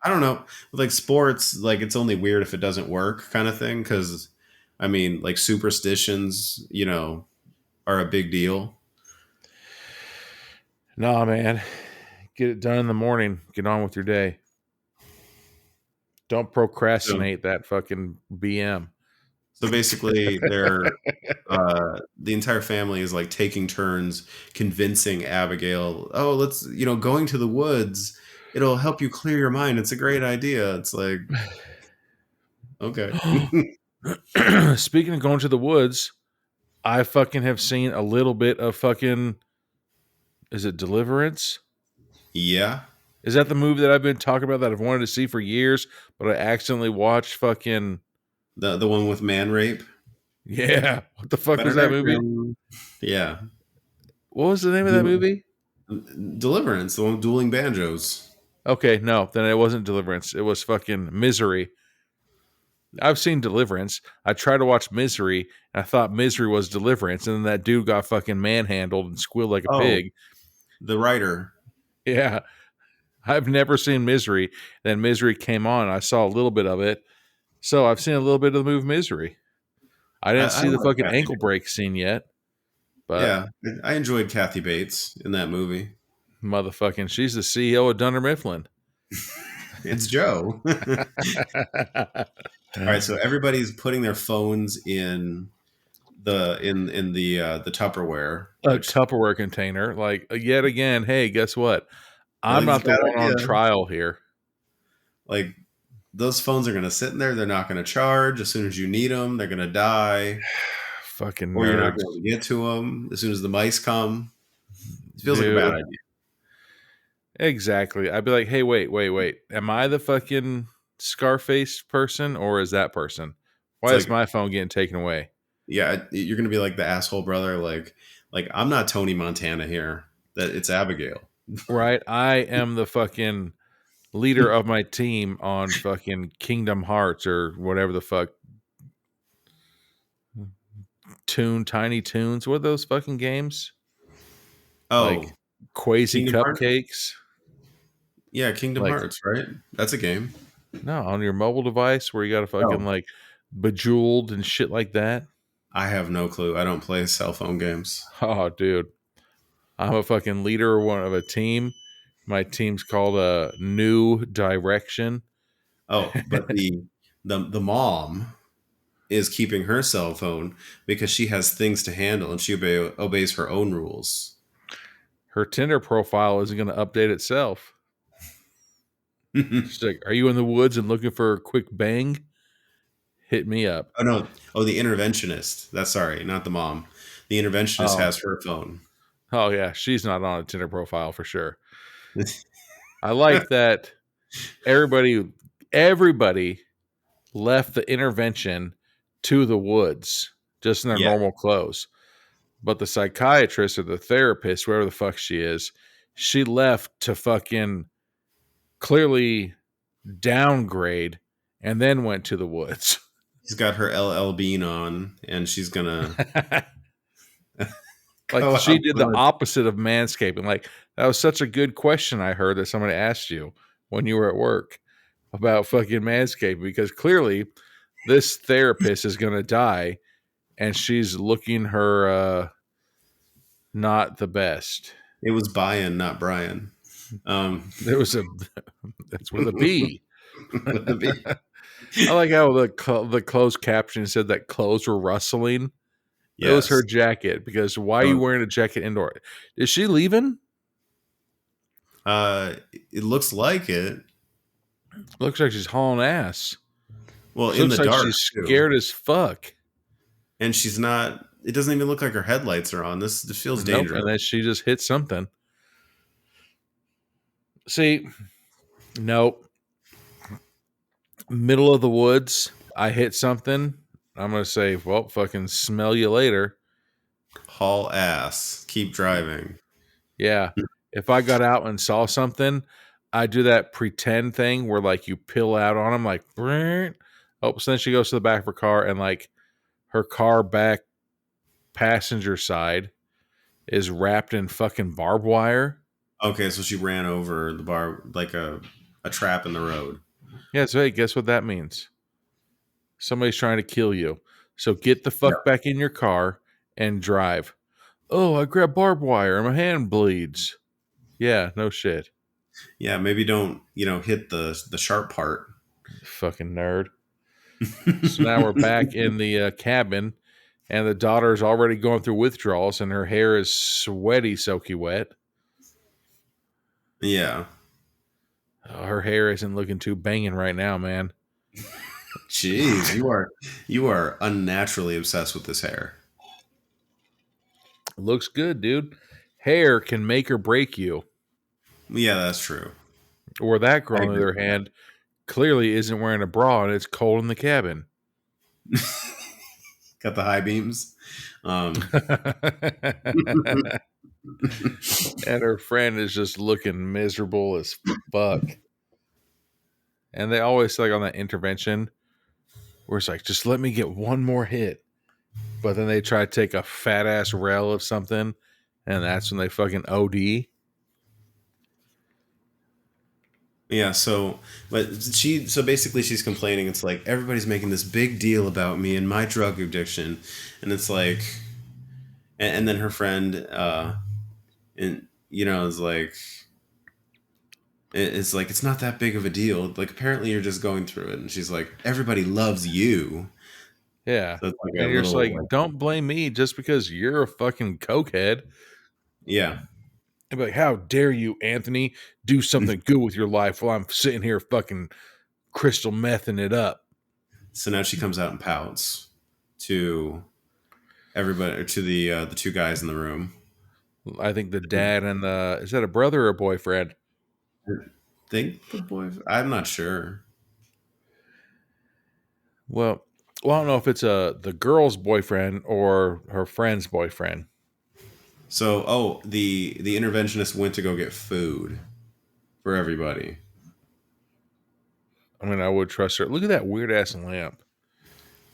I don't know. With like sports, like it's only weird if it doesn't work, kind of thing. Because I mean, like superstitions, are a big deal. Nah, man. Get it done in the morning. Get on with your day. Don't procrastinate that fucking BM. So basically, the entire family is like taking turns convincing Abigail. Oh, let's going to the woods. It'll help you clear your mind. It's a great idea. It's like, okay. Speaking of going to the woods, I fucking have seen a little bit of fucking. Is it Deliverance? Yeah. Is that the movie that I've been talking about that I've wanted to see for years, but I accidentally watched fucking. The one with man rape. Yeah. What the fuck was that movie? Yeah. What was the name of that movie? Deliverance, the one with dueling banjos. Okay, no, then it wasn't Deliverance. It was fucking Misery. I've seen Deliverance. I tried to watch Misery, and I thought Misery was Deliverance, and then that dude got fucking manhandled and squealed like a pig. The writer. Yeah. I've never seen Misery. Then Misery came on. I saw a little bit of it. So I've seen a little bit of the movie Misery. I didn't I see the like fucking Kathy ankle Bates. break scene yet. But Yeah, I enjoyed Kathy Bates in that movie. motherfucking, she's the CEO of Dunder Mifflin. It's Joe. All right, so everybody's putting their phones in the Tupperware, A which Tupperware container. Like, yet again, hey, guess what? I I'm think it's not a the bad one on idea. trial here. Like those phones are going to sit in there. They're not going to charge as soon as you need them. They're going to die, Fucking or you're not nerds. going to be able to get to them as soon as the mice come. It feels like a bad Dude. idea. Exactly. I'd be like, hey, wait. Am I the fucking Scarface person or is that person? It's Why is like, my phone getting taken away? yeah, you're going to be like the asshole brother. Like I'm not Tony Montana here. That it's Abigail. Right? I am the fucking leader of my team on fucking Kingdom Hearts or whatever the fuck. Tiny Toons. What are those fucking games? Oh, Like Quasi Kingdom Hearts. Cupcakes. Yeah, Kingdom Like, Hearts. Right. That's a game. no, on your mobile device where you got to fucking Oh, like Bejeweled and shit like that. I have no clue. I don't play cell phone games. Oh, dude. I'm a fucking leader of a team. My team's called a New Direction. Oh, but the mom is keeping her cell phone because she has things to handle and she obeys her own rules. Her Tinder profile isn't going to update itself. She's like, "Are you in the woods and looking for a quick bang? Hit me up." Oh no! Oh, the interventionist. That's sorry, not the mom. The interventionist Oh, has her phone. oh yeah, she's not on a Tinder profile for sure. I like that everybody left the intervention to the woods just in their Yeah, normal clothes. But the psychiatrist or the therapist, wherever the fuck she is, she left to fucking clearly downgrade and then went to the woods. she's got her LL Bean on, and she's gonna Like go she out. did the opposite of manscaping. Like that was such a good question I heard that somebody asked you when you were at work about fucking manscaping because clearly this therapist is going to die and she's looking her not the best. It was Brian, not Brian. There was a that's with a B. With the B. I like how the closed caption said that clothes were rustling. It was her Yes. jacket because why are you Oh, wearing a jacket indoor? Is she leaving? it looks like it. Looks like she's hauling ass. Well, She in looks the like dark she's too, scared as fuck. and she's not. It doesn't even look like her headlights are on. This feels Nope. dangerous. And then she just hit something. See, nope. Middle of the woods. I hit something. I'm going to say, well, fucking smell you later. Haul ass. Keep driving. Yeah. If I got out and saw something, I do that pretend thing where like you pill out on them, like, "Brrrt." Oh, so then she goes to the back of her car and like her car back passenger side is wrapped in fucking barbed wire. Okay, so she ran over the bar like a trap in the road. Yeah, so hey, guess what that means? Somebody's trying to kill you. So get the Yeah. fuck back in your car and drive. Oh, I grabbed barbed wire and my hand bleeds. Yeah, no shit. Yeah, maybe don't, hit the sharp part. Fucking nerd. So now we're back in the cabin, and the daughter's already going through withdrawals, and her hair is sweaty, soaky wet. Yeah. Oh, her hair isn't looking too banging right now, man. Jeez, you are unnaturally obsessed with this hair. Looks good, dude. Hair can make or break you. Yeah, that's true. Or that girl, I on the agree other with hand, clearly isn't wearing a bra, and it's cold in the cabin. that. Got the high beams. And her friend is just looking miserable as fuck. And they always say, like, on that intervention where it's like, just let me get one more hit. But then they try to take a fat ass rail of something, and that's when they fucking OD. Yeah, so basically she's complaining. It's like everybody's making this big deal about me and my drug addiction, and it's like, and then her friend, and is like, it's like it's not that big of a deal. Like apparently you're just going through it, and she's like, everybody loves you. Yeah. So it's like a And you're just little, like, don't blame me just because you're a fucking cokehead. yeah. And be like, how dare you, Anthony, do something good with your life while I'm sitting here fucking crystal mething it up. So now she comes out and pouts to everybody, to the two guys in the room. I think the dad and the, is that a brother or a boyfriend? I think the boy. I'm not sure. Well, I don't know if it's the girl's boyfriend or her friend's boyfriend. So, the interventionist went to go get food for everybody. I mean, I would trust her. Look at that weird ass lamp.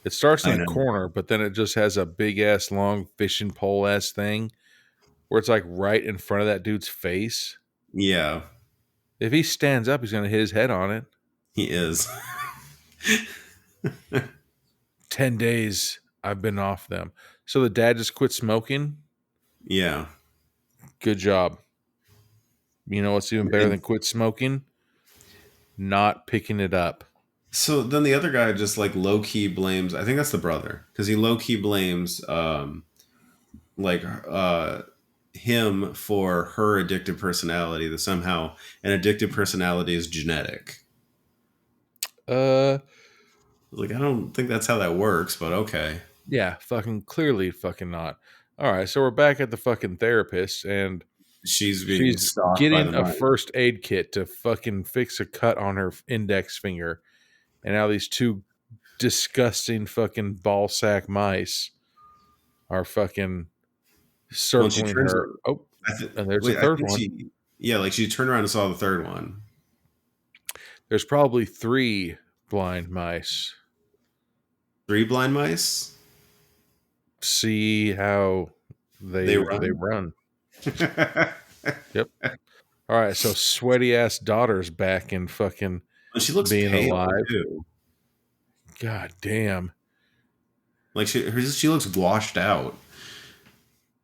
It starts in I the know. corner, but then it just has a big ass long fishing pole ass thing where it's like right in front of that dude's face. Yeah, If he stands up, he's going to hit his head on it. he is. 10 days I've been off them. So the dad just quit smoking. Yeah. Good job. You know what's even better And than quit smoking? Not picking it up. so then the other guy just like low key blames. I think that's the brother because he low key blames like him for her addictive personality. That somehow an addictive personality is genetic. Uh, Like I don't think that's how that works, but okay. yeah, fucking clearly fucking not. All right, so we're back at the fucking therapist and She's being she's stalked by the getting a mice. first aid kit to fucking fix a cut on her index finger. And now these two disgusting fucking ball sack mice are fucking When she circling turns, her. Oh, and there's a wait, I third think one. yeah, like she turned around and saw the third one. There's probably 3 blind mice. 3 blind mice. See how They they run. run. Yep. All right, so sweaty ass daughter's back in fucking And she looks being pale alive. too. God damn. Like she looks washed out.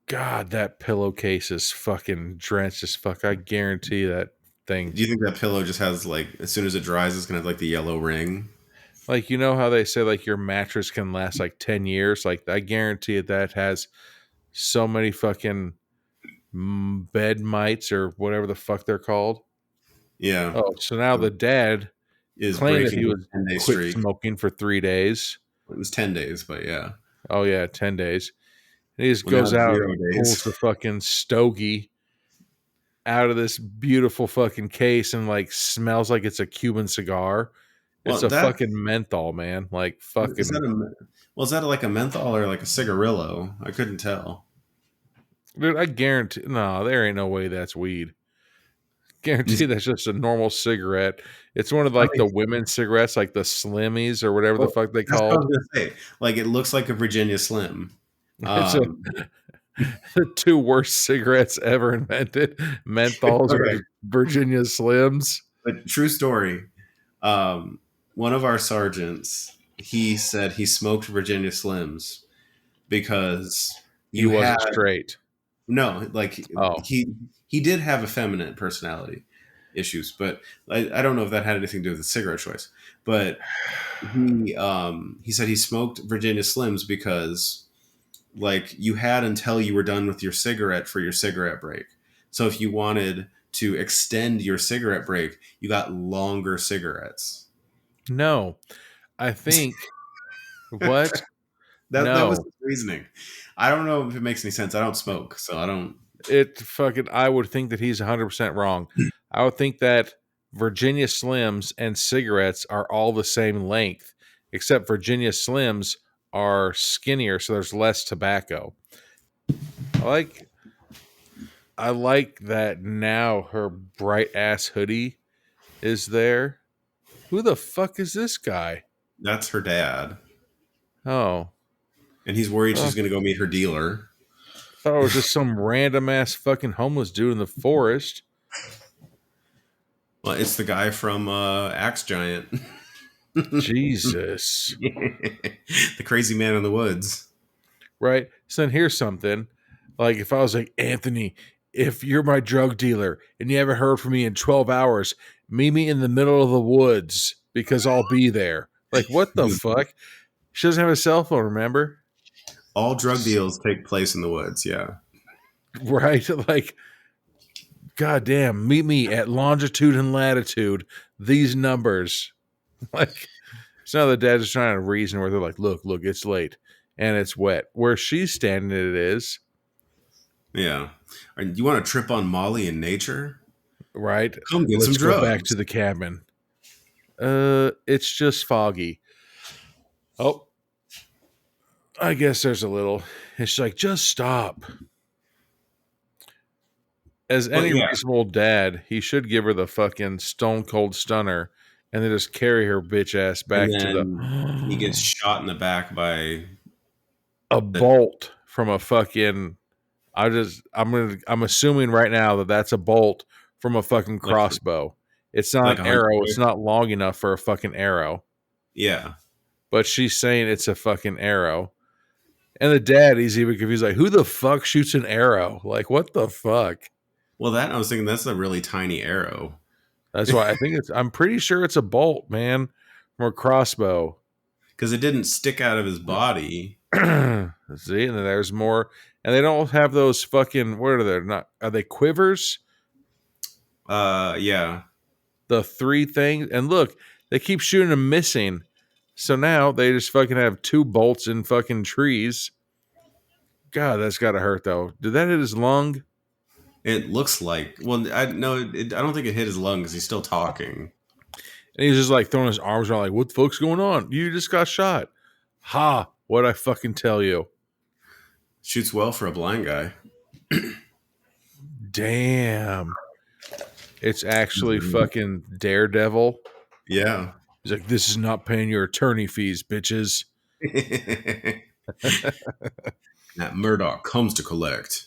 God, that pillowcase is fucking drenched as fuck. I guarantee that thing. Do you think that pillow just has like as soon as it dries, it's gonna have like the yellow ring? Like, you know how they say like your mattress can last like 10 years? Like, I guarantee that has so many fucking bed mites or whatever the fuck they're called. Yeah, Oh, so now the dad is claimed that breaking he his was 10-day quit streak. smoking for 3 days. It was 10 days, but yeah. Oh yeah, 10 days. And he just Well, now goes it's out 0 and pulls days. the fucking stogie out of this beautiful fucking case and like smells like it's a Cuban cigar. It's Well, a that fucking menthol, man. Like is fucking that is that like a menthol or like a cigarillo? I couldn't tell. dude, I guarantee no, there ain't no way that's weed. Guarantee that's just a normal cigarette. It's one of I like the mean, women's cigarettes, like the Slimmies or whatever the well, fuck they that's what I was called. gonna say. Like it looks like a Virginia Slim. It's a Um, the 2 worst cigarettes ever invented: menthols or okay, Virginia Slims. but true story. Um, One of our sergeants, he said he smoked Virginia Slims because He you had wasn't straight. no, like Oh, he did have effeminate personality issues, but I don't know if that had anything to do with the cigarette choice. But he said he smoked Virginia Slims because like you had until you were done with your cigarette for your cigarette break. So if you wanted to extend your cigarette break, you got longer cigarettes. no. I think what? That was No. his reasoning. I don't know if it makes any sense. I don't smoke, so I don't. It fucking I would think that he's 100% wrong. I would think that Virginia Slims and cigarettes are all the same length, except Virginia Slims are skinnier, so there's less tobacco. I like I like that now her bright ass hoodie is there. Who the fuck is this guy? That's her dad, Oh, and he's worried oh, she's going to go meet her dealer. thought it was just some random ass fucking homeless dude in the forest. Well, it's the guy from Axe Giant. Jesus. The crazy man in the woods. Right? So then here's something. Like if I was like, Anthony, if you're my drug dealer and you haven't heard from me in 12 hours, meet me in the middle of the woods because I'll be there. Like, what the fuck? She doesn't have a cell phone, remember? All drug deals take place in the woods, yeah. Right? Like, goddamn, meet me at longitude and latitude, these numbers. Like, so now the dad's just trying to reason where they're like, look, it's late and it's wet. Where she's standing, it is. Yeah. You want to trip on Molly in nature? Right? Come get some Let's go back drugs. to the cabin. It's just foggy. Oh, I guess there's a little. And she's like, just stop. As any reasonable dad, he should give her the fucking stone cold stunner and then just carry her bitch ass back And to then he gets shot in the back by a bolt from a fucking. I'm assuming right now that that's a bolt from a fucking crossbow. It's not like an a arrow. hunting It's whip. not long enough for a fucking arrow. Yeah. But she's saying it's a fucking arrow. And the dad, he's even confused. Like, who the fuck shoots an arrow? Like, what the fuck? Well, that I was thinking that's a really tiny arrow. That's why I think I'm pretty sure it's a bolt, man, from a crossbow. Because it didn't stick out of his body. See, and then there's more. And they don't have those fucking, what are they? Not, are they quivers? Yeah. The three things. And look, they keep shooting them missing. So now they just fucking have two bolts in fucking trees. God, that's got to hurt, though. Did that hit his lung? It looks like. Well, I don't think it hit his lung because he's still talking. And he's just like throwing his arms around, like, what the fuck's going on? You just got shot. Ha! What'd I fucking tell you? Shoots well for a blind guy. Damn. It's actually fucking Daredevil. Yeah. He's like, this is not paying your attorney fees, bitches. That Murdoch comes to collect.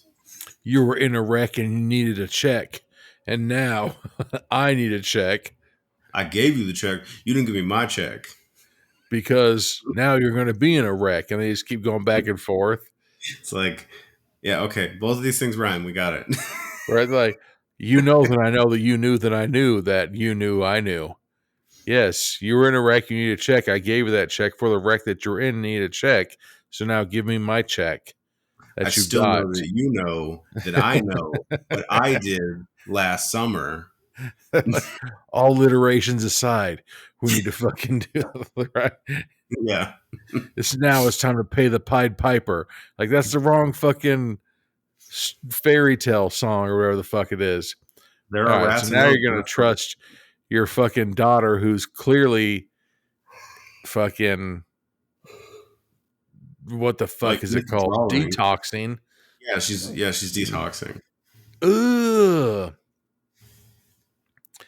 You were in a wreck and you needed a check. And now I need a check. I gave you the check. You didn't give me my check. Because now you're going to be in a wreck. And they just keep going back and forth. It's like, yeah, okay. Both of these things rhyme. We got it. Right? Like, you know that I know that you knew that I knew that you knew I knew. Yes, you were in a wreck. You need a check. I gave you that check for the wreck that you're in. Need a check. So now give me my check that I you still got. know that you know that I know what I did last summer. All alliterations aside, we need to fucking do it, right. Yeah. It's time to pay the Pied Piper. Like that's the wrong fucking fairy tale song or whatever the fuck it is. There are rats. So now you're gonna trust your fucking daughter, who's clearly fucking. What the fuck like, is it called? Drawing. Detoxing. Yeah, she's detoxing. Ugh.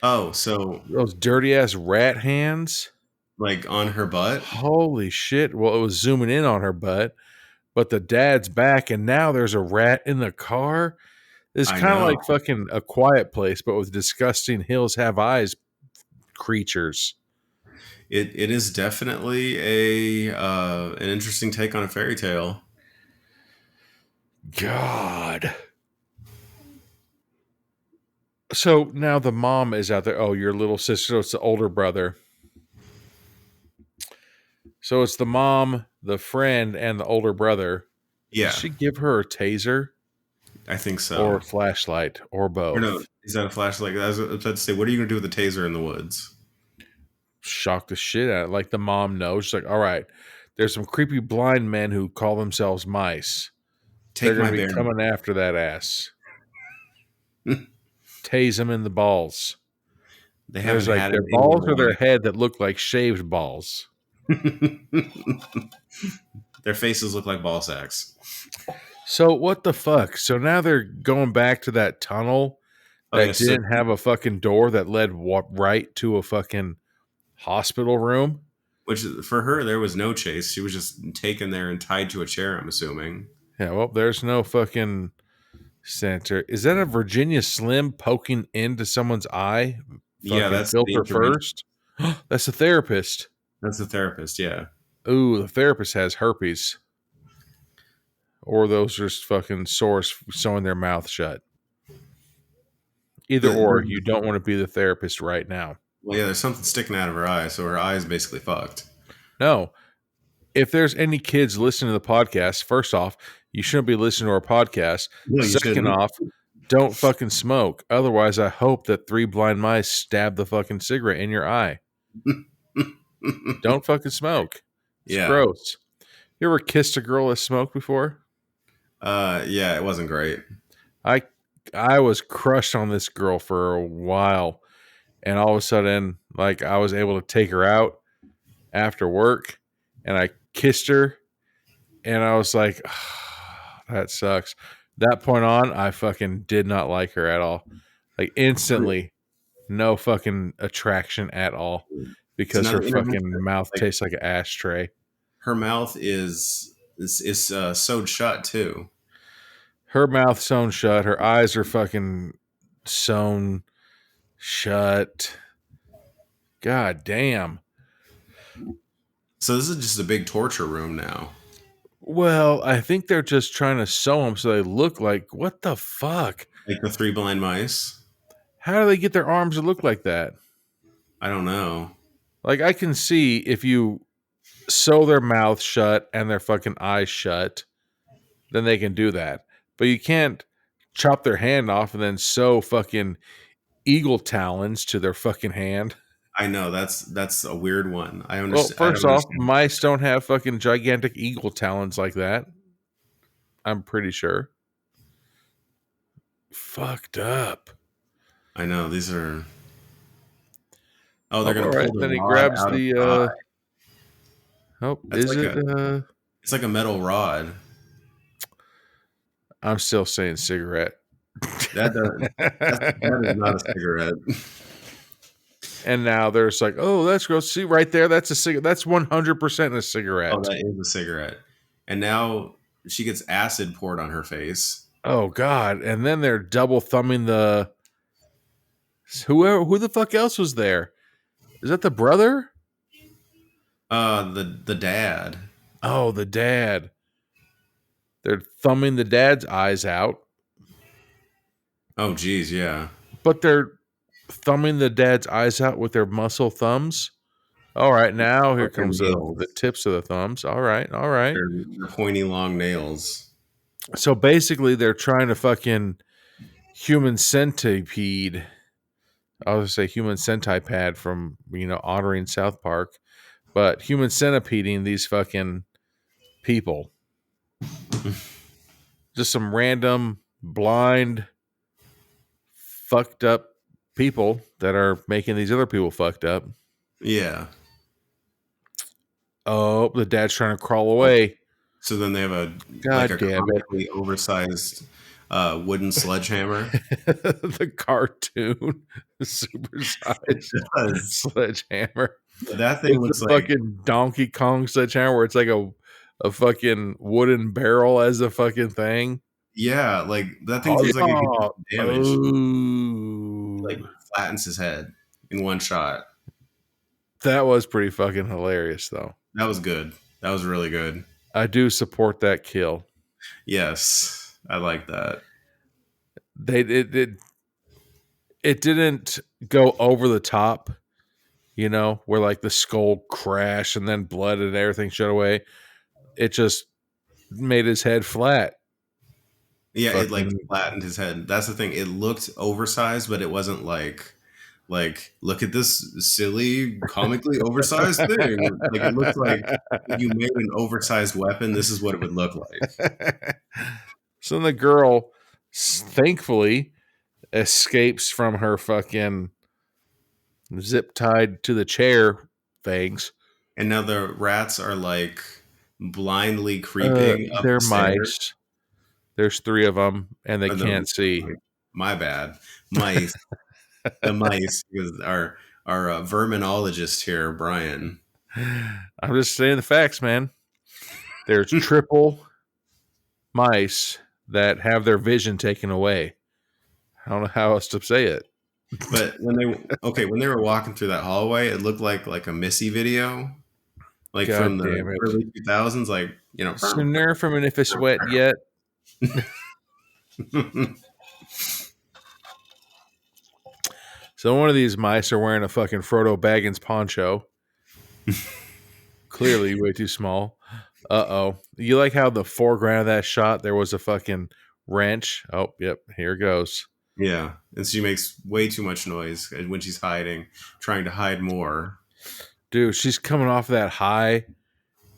Oh, so those dirty ass rat hands. Like on her butt? Holy shit. Well, it was zooming in on her butt, but the dad's back and now there's a rat in the car. It's kind of like fucking A Quiet Place, but with disgusting Hills Have Eyes creatures. It is definitely an interesting take on a fairy tale. God. So now the mom is out there. Oh, your little sister. So it's the older brother. So it's the mom, the friend, and the older brother. Yeah. Did she give her a taser? I think so. Or a flashlight, or both. Or no, is that a flashlight? I was about to say, what are you going to do with a taser in the woods? Shock the shit out of it. Like the mom knows. She's like, all right, there's some creepy blind men who call themselves mice. They're going to be coming after that ass. Tase them in the balls. They have like their balls or their head that look like shaved balls. Their faces look like ball sacks. So what the fuck? So now they're going back to that tunnel that didn't have a fucking door that led right to a fucking hospital room. Which for her, there was no chase. She was just taken there and tied to a chair, I'm assuming. Yeah, well, there's no fucking center. Is that a Virginia Slim poking into someone's eye Yeah, fucking that's the filter intervention. first. That's the therapist. That's the therapist. Yeah. Ooh, the therapist has herpes. Or those just fucking sores sewing their mouth shut. Either or, you don't want to be the therapist right now. Well, yeah, there's something sticking out of her eye, so her eye is basically fucked. No. If there's any kids listening to the podcast, first off, you shouldn't be listening to our podcast. No, you Second shouldn't. off, don't fucking smoke. Otherwise, I hope that 3 blind mice stab the fucking cigarette in your eye. Don't fucking smoke. It's gross. You ever kissed a girl that smoked before? Yeah, it wasn't great. I was crushed on this girl for a while, and all of a sudden, like, I was able to take her out after work, and I kissed her, and I was like, that sucks. That point on, I fucking did not like her at all. Like, instantly, no fucking attraction at all, because her fucking mouth tastes like an ashtray. Her mouth is sewed shut too. Her mouth sewn shut. Her eyes are fucking sewn shut. God damn. So this is just a big torture room now. Well, I think they're just trying to sew them so they look like, what the fuck? Like the 3 blind mice? How do they get their arms to look like that? I don't know. Like, I can see if you sew their mouth shut and their fucking eyes shut, then they can do that. But you can't chop their hand off and then sew fucking eagle talons to their fucking hand. I know, that's a weird one. I understand. Well, first off, mice don't have fucking gigantic eagle talons like that. I'm pretty sure. Fucked up. I know, these are... Oh, they're going to pull the then he rod grabs out the... of Oh, That's is like it... It's like a metal rod. I'm still saying cigarette. That is not a cigarette. And now there's like, oh, that's gross. See right there, that's a cigarette. That's 100% a cigarette. Oh, that is a cigarette. And now she gets acid poured on her face. Oh God! And then they're double thumbing the who the fuck else was there? Is that the brother? The dad. Oh, the dad. They're thumbing the dad's eyes out. Oh, geez, yeah. But they're thumbing the dad's eyes out with their muscle thumbs. All right, now here comes the tips of the thumbs. All right. They're pointy, long nails. So basically, they're trying to fucking human centipede. I was going to say human centipede from, honoring South Park. But human centipeding these fucking people. Just some random, blind, fucked up people that are making these other people fucked up. Yeah. Oh, the dad's trying to crawl away. So then they have a comically oversized wooden sledgehammer. The cartoon supersized sledgehammer. That thing looks like fucking Donkey Kong sledgehammer where it's like a fucking wooden barrel as a fucking thing. Yeah, like that thing looks like it can do damage. Ooh. Like flattens his head in one shot. That was pretty fucking hilarious, though. That was good. That was really good. I do support that kill. Yes, I like that. It didn't go over the top, where like the skull crashed and then blood and everything shut away. It just made his head flat. Yeah, it like flattened his head. That's the thing. It looked oversized, but it wasn't like look at this silly, comically oversized thing. Like it looked like if you made an oversized weapon, this is what it would look like. So the girl, thankfully, escapes from her fucking zip tied to the chair things. And now the rats are like blindly creeping up they're the mice. stairs. There's 3 of them, and they can't see. My bad. Mice. The mice. Our verminologist here, Brian. I'm just saying the facts, man. There's triple mice that have their vision taken away. I don't know how else to say it. But when they were walking through that hallway, it looked like a Missy video, like God from the damn it. early 2000s, like, you know. So nerf from an if it's wet yet. So one of these mice are wearing a fucking Frodo Baggins poncho. Clearly way too small. Uh-oh. You like how the foreground of that shot, there was a fucking wrench? Oh, yep. Here goes. Yeah, and she makes way too much noise when she's hiding, trying to hide more. Dude, she's coming off that high,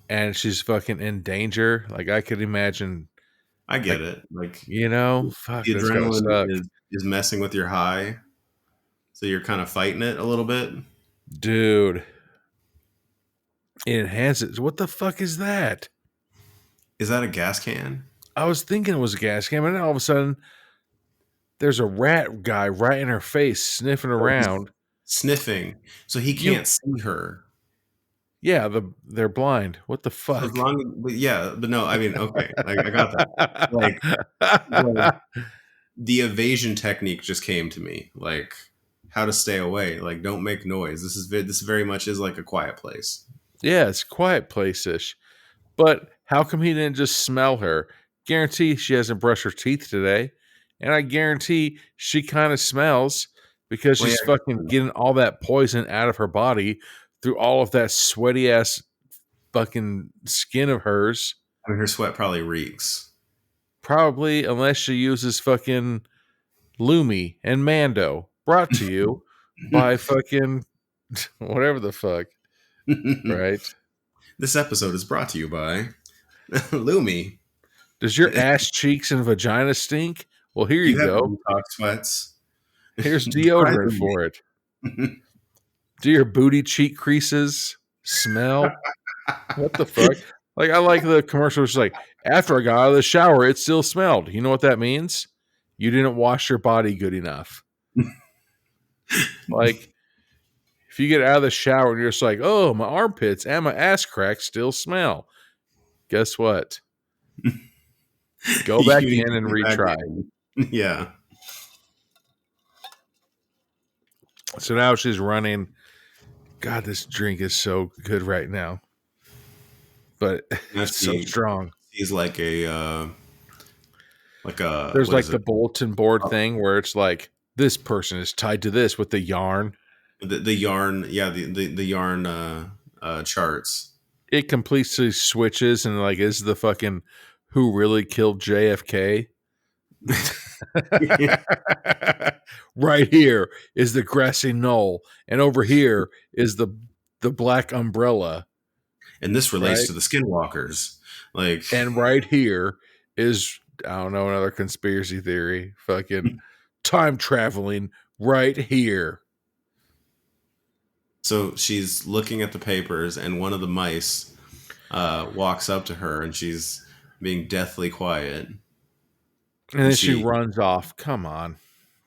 and she's fucking in danger. Like, I could imagine. I get it. Like, You know? Fuck, the that's gotta adrenaline suck. is messing with your high, so you're kind of fighting it a little bit. Dude. It enhances. What the fuck is that? Is that a gas can? I was thinking it was a gas can, and then all of a sudden, there's a rat guy right in her face sniffing around. Sniffing, so he can't see her. Yeah, they're blind. What the fuck? So as long, but no, I mean, okay, like, I got that. Like, the evasion technique just came to me, like how to stay away, like don't make noise. This very much is like a quiet place. Yeah, it's quiet place-ish. But how come he didn't just smell her? Guarantee she hasn't brushed her teeth today. And I guarantee she kind of smells because Well, she's yeah, fucking getting all that poison out of her body through all of that sweaty ass fucking skin of hers. I mean, her sweat probably reeks. Probably, unless she uses fucking Lumi and Mando. Brought to you by fucking whatever the fuck. Right? This episode is brought to you by Lumi. Does your ass cheeks and vagina stink? Well, here you have go. Botox sweats. Here's deodorant for it. Do your booty cheek creases smell? What the fuck? Like, I like the commercial. It's like, after I got out of the shower, it still smelled. You know what that means? You didn't wash your body good enough. Like, if you get out of the shower and you're just like, oh, my armpits and my ass crack still smell. Guess what? Go back in and retry. Yeah. So now she's running. God, this drink is so good right now. But it's so strong. He's like a there's like the bulletin board thing where it's like this person is tied to this with the yarn. The yarn, yeah, the yarn charts. It completely switches and like is the fucking who really killed JFK. Right here is the grassy knoll, and over here is the black umbrella. And this relates to the skinwalkers. Like, and right here is, I don't know, another conspiracy theory. Fucking time traveling right here. So she's looking at the papers, and one of the mice walks up to her, and she's being deathly quiet. And then she runs off. Come on.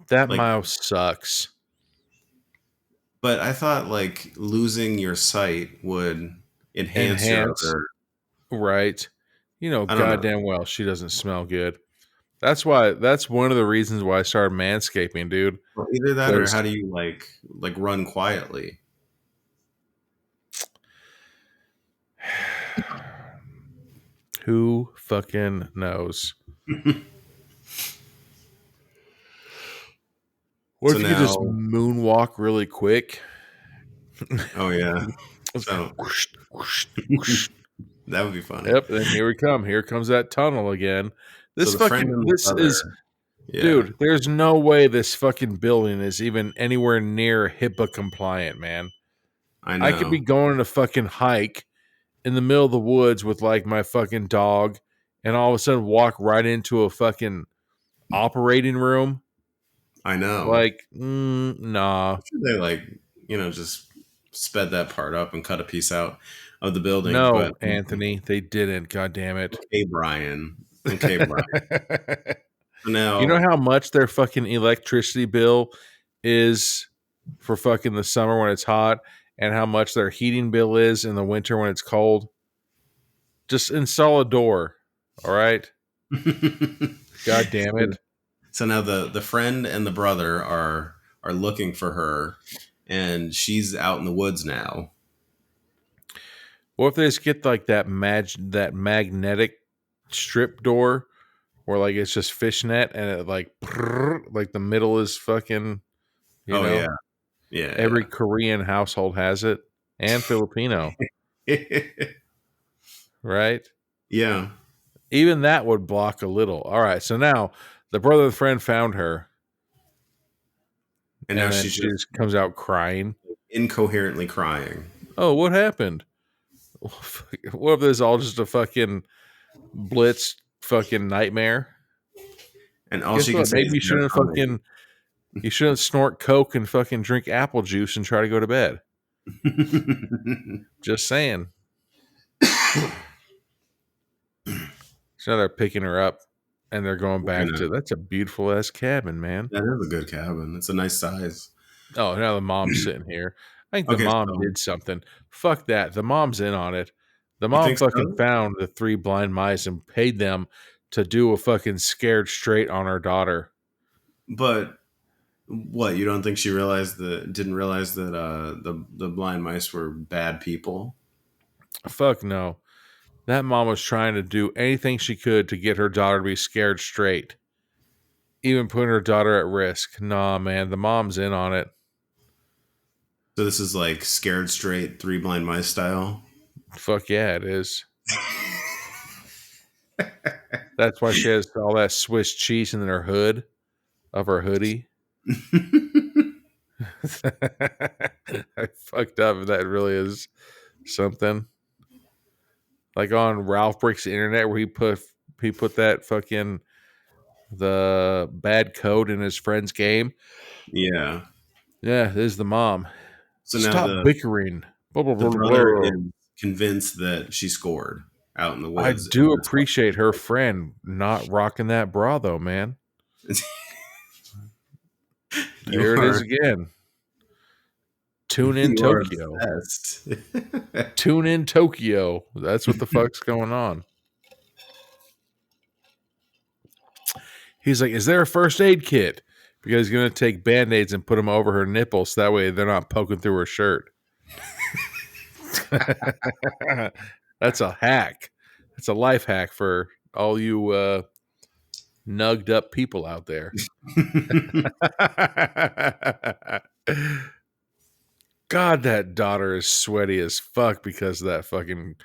That mouse sucks. But I thought, like, losing your sight would enhance your other... Right. You know, goddamn well, she doesn't smell good. That's one of the reasons why I started manscaping, dude. Well, either that or how do you, like run quietly? Who fucking knows? What if you could just moonwalk really quick? Oh, yeah. So, that would be funny. Yep, and here we come. Here comes that tunnel again. This dude, there's no way this fucking building is even anywhere near HIPAA compliant, man. I know. I could be going on a fucking hike in the middle of the woods with like my fucking dog and all of a sudden walk right into a fucking operating room. I know. Like, nah. They just sped that part up and cut a piece out of the building. No, but, Anthony, they didn't. God damn it. Okay, Brian. Now, you know how much their fucking electricity bill is for fucking the summer when it's hot, and how much their heating bill is in the winter when it's cold? Just install a door. All right. God damn it. So now the friend and the brother are are looking for her, and she's out in the woods now. What if they just get like that magnetic strip door where like it's just fishnet and it like like the middle is fucking, you know, every Korean household has it and Filipino, right? Yeah. Even that would block a little. All right, so now the brother of the friend found her, And now then she's she just just comes out crying. incoherently crying. Oh, what happened? What if this is all just a fucking blitz fucking nightmare? And all Guess she can what? say Maybe is you shouldn't snort coke and fucking drink apple juice and try to go to bed. Just saying. So they're picking her up and they're going back to, that's a beautiful ass cabin, man. That is a good cabin. It's a nice size. Oh, now the mom's sitting here. I think the Okay, mom so- did something. Fuck that. The mom's in on it. The You mom think fucking so? found the 3 blind mice and paid them to do a fucking scared straight on her daughter. But what, you don't think she didn't realize that the blind mice were bad people? Fuck no. That mom was trying to do anything she could to get her daughter to be scared straight. Even putting her daughter at risk. Nah, man, the mom's in on it. So this is like Scared Straight, 3 Blind Mice style? Fuck yeah, it is. That's why she has all that Swiss cheese in her hood of her hoodie. I fucked up. That really is something. Like on Ralph Breaks the Internet, where he put that fucking the bad code in his friend's game. Yeah. Yeah, this is the mom. So Stop now bickering. Blah, blah, the blah, brother blah. is convinced that she scored out in the I woods. do appreciate her friend not rocking that bra, though, man. There it is again. Tune in Tokyo. Tune in Tokyo. That's what the fuck's going on. He's like, is there a first aid kit? Because he's going to take Band-Aids and put them over her nipples. So that way they're not poking through her shirt. That's a hack. That's a life hack for all you nugged up people out there. God, that daughter is sweaty as fuck because of that fucking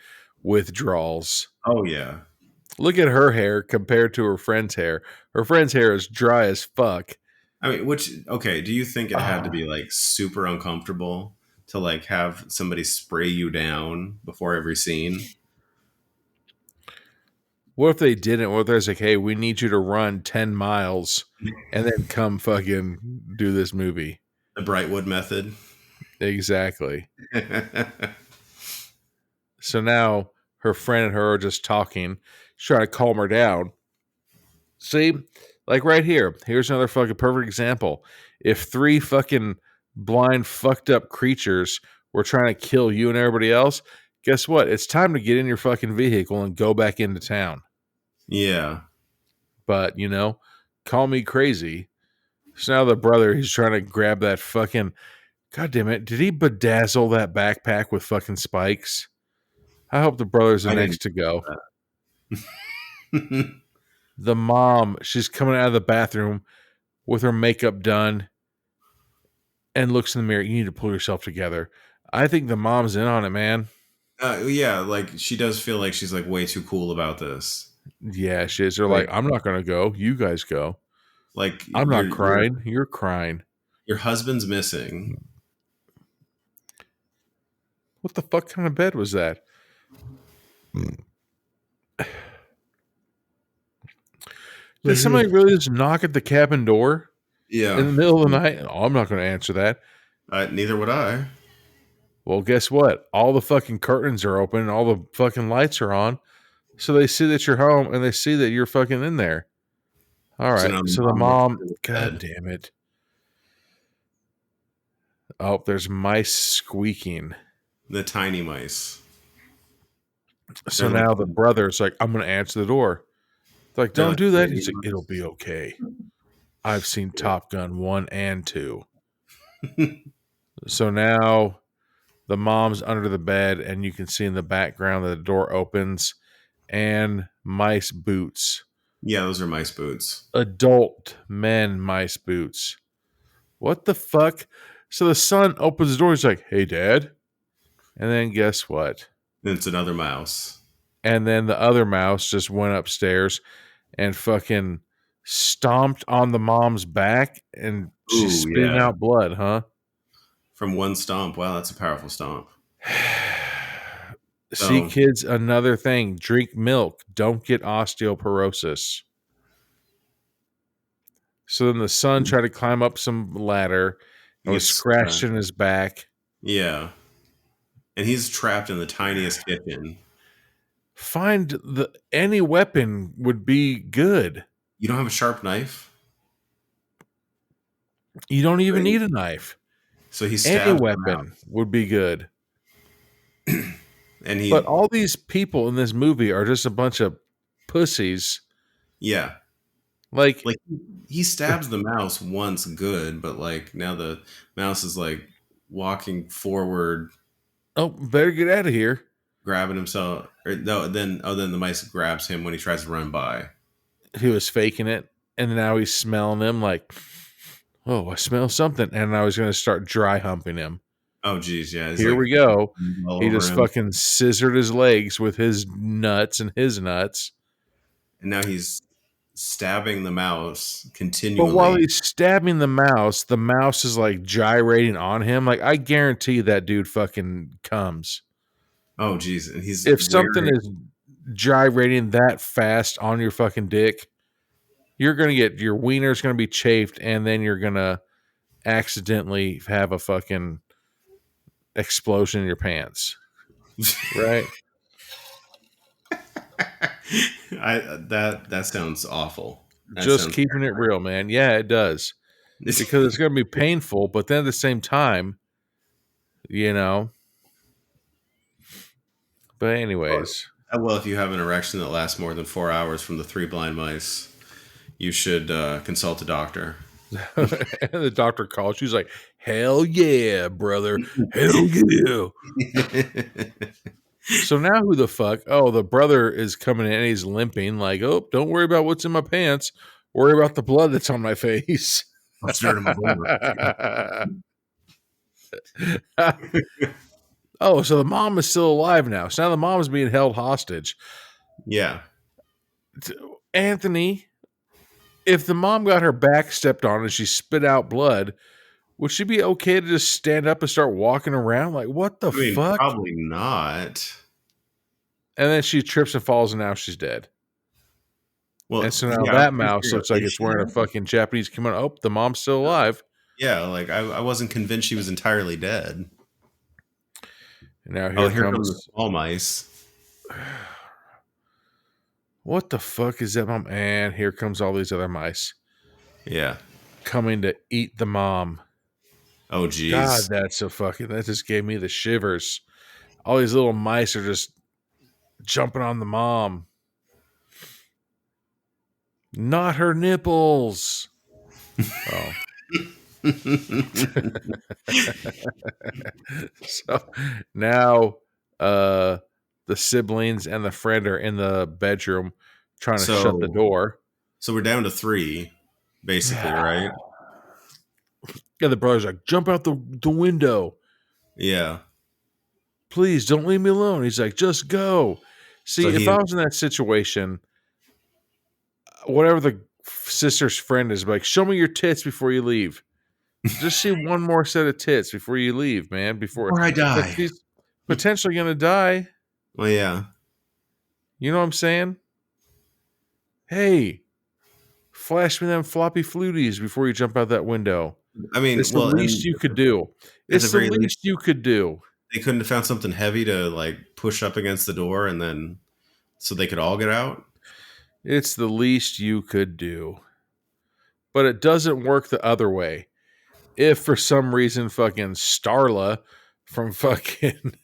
withdrawals. Oh, yeah. Look at her hair compared to her friend's hair. Her friend's hair is dry as fuck. I mean, do you think it had to be like super uncomfortable to like have somebody spray you down before every scene? What if they didn't? What if there's like, hey, we need you to run 10 miles and then come fucking do this movie? The Brightwood method. Exactly. So now her friend and her are just talking. She's trying to calm her down. See? Like right here. Here's another fucking perfect example. If 3 fucking blind, fucked up creatures were trying to kill you and everybody else, guess what? It's time to get in your fucking vehicle and go back into town. Yeah. But, call me crazy. So now the brother, he's trying to grab that fucking... God damn it. Did he bedazzle that backpack with fucking spikes? I hope the brother's the next to go. The mom, she's coming out of the bathroom with her makeup done and looks in the mirror. You need to pull yourself together. I think the mom's in on it, man. Yeah, like she does feel like she's like way too cool about this. Yeah, she is. They're like, I'm not going to go. You guys go. Like, I'm not crying. You're crying. Your husband's missing. What the fuck kind of bed was that? Did somebody really just knock at the cabin door? Yeah. In the middle of the night? Oh, I'm not going to answer that. Neither would I. Well, guess what? All the fucking curtains are open and all the fucking lights are on. So they see that you're home and they see that you're fucking in there. All right. So the mom, God damn it. Oh, there's mice squeaking. The tiny mice. So now the brother's like, I'm going to answer the door. They're like, don't do that. He's like, it'll be okay. I've seen Top Gun 1 and 2. So now the mom's under the bed, and you can see in the background that the door opens and mice boots. Yeah, those are mice boots. Adult men mice boots. What the fuck? So the son opens the door. He's like, "Hey, Dad." And then guess what? And it's another mouse. And then the other mouse just went upstairs and fucking stomped on the mom's back, and she's spitting out blood, huh? From one stomp. Wow, that's a powerful stomp. See, kids, another thing. Drink milk. Don't get osteoporosis. So then the son tried to climb up some ladder and was scratched in his back. Yeah. And he's trapped in the tiniest kitchen. Find any weapon would be good. You don't have a sharp knife? You don't even need a knife. So he any weapon would be good. But all these people in this movie are just a bunch of pussies. Yeah. Like he stabs the mouse once good, but like now the mouse is like walking forward. Oh, better get out of here. Grabbing himself. Then the mice grabs him when he tries to run by. He was faking it, and now he's smelling him like, oh, I smell something. And I was going to start dry humping him. Oh, geez, yeah. Here we go. He just fucking scissored his legs with his nuts and his nuts. And now he's stabbing the mouse continually. But while he's stabbing the mouse is like gyrating on him. Like, I guarantee that dude fucking comes. Oh, geez. And if something is gyrating that fast on your fucking dick, you're going to get your wiener's going to be chafed, and then you're going to accidentally have a fucking explosion in your pants. Right? That sounds awful. Just keeping it real, man. Yeah, it does. Because it's going to be painful, but then at the same time, you know. But anyways. Well, if you have an erection that lasts more than 4 hours from the 3 blind mice, you should consult a doctor. And the doctor calls. She's like, hell yeah, brother. Hell yeah. So now who the fuck? Oh, the brother is coming in and he's limping. Like, oh, don't worry about what's in my pants. Worry about the blood that's on my face. I'll start him over. Oh, so the mom is still alive now. So now the mom is being held hostage. Yeah. Anthony, if the mom got her back stepped on and she spit out blood, would she be okay to just stand up and start walking around? Like, what the fuck? Probably not. And then she trips and falls, and now she's dead. Well, and so now that mouse looks like it's wearing a fucking Japanese kimono. Oh, the mom's still alive. Yeah, like I wasn't convinced she was entirely dead. And now here comes the small mice. What the fuck is that, mom? And here comes all these other mice. Yeah. Coming to eat the mom. Oh, geez. God, that just gave me the shivers. All these little mice are just jumping on the mom. Not her nipples. Oh. So now the siblings and the friend are in the bedroom trying to shut the door. So we're down to 3, basically, right? Yeah, the brother's like, jump out the window. Yeah. Please don't leave me alone. He's like, just go. See, if I was in that situation, whatever the sister's friend is, like, show me your tits before you leave. Just see one more set of tits before you leave, man. Before I die. She's potentially going to die. Well, yeah. You know what I'm saying? Hey, flash me them floppy fluties before you jump out that window. I mean, it's the least you could do. It's the least you could do. They couldn't have found something heavy to like push up against the door and then so they could all get out. It's the least you could do. But it doesn't work the other way. If for some reason fucking Starla from fucking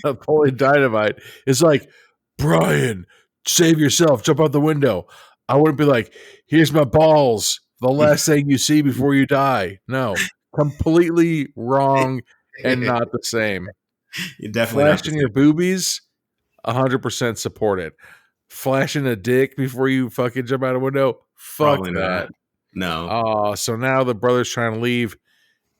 Napoleon Dynamite is like, Brian, save yourself, jump out the window. I wouldn't be like, here's my balls, The last thing you see before you die. No, completely wrong and not the same. You're definitely not the Flashing your same. boobies, 100% support it. Flashing a dick before you fucking jump out a window, fuck Probably that. not. No. So now the brother's trying to leave,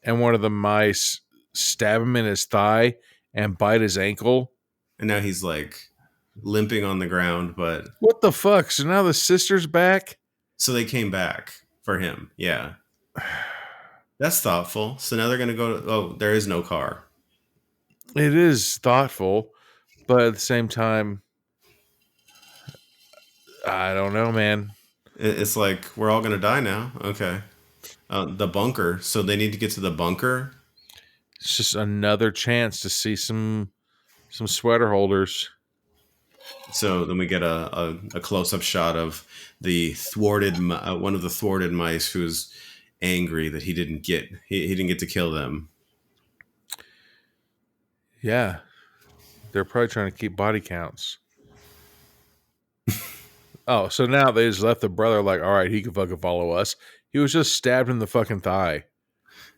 and one of the mice stab him in his thigh and bite his ankle. And now he's like limping on the ground, but What the fuck? So now the sister's back? so they came back for him. Yeah. That's thoughtful. So now they're going to go to, oh, there is no car. It is thoughtful, but at the same time, I don't know, man. It's like, we're all going to die now. Okay. The bunker. So they need to get to the bunker. It's just another chance to see some sweater holders. So then we get a close up shot of the thwarted one of the thwarted mice who's angry that he didn't get to kill them. Yeah, they're probably trying to keep body counts. Oh, so now they just left the brother like, all right, he can fucking follow us. He was just stabbed in the fucking thigh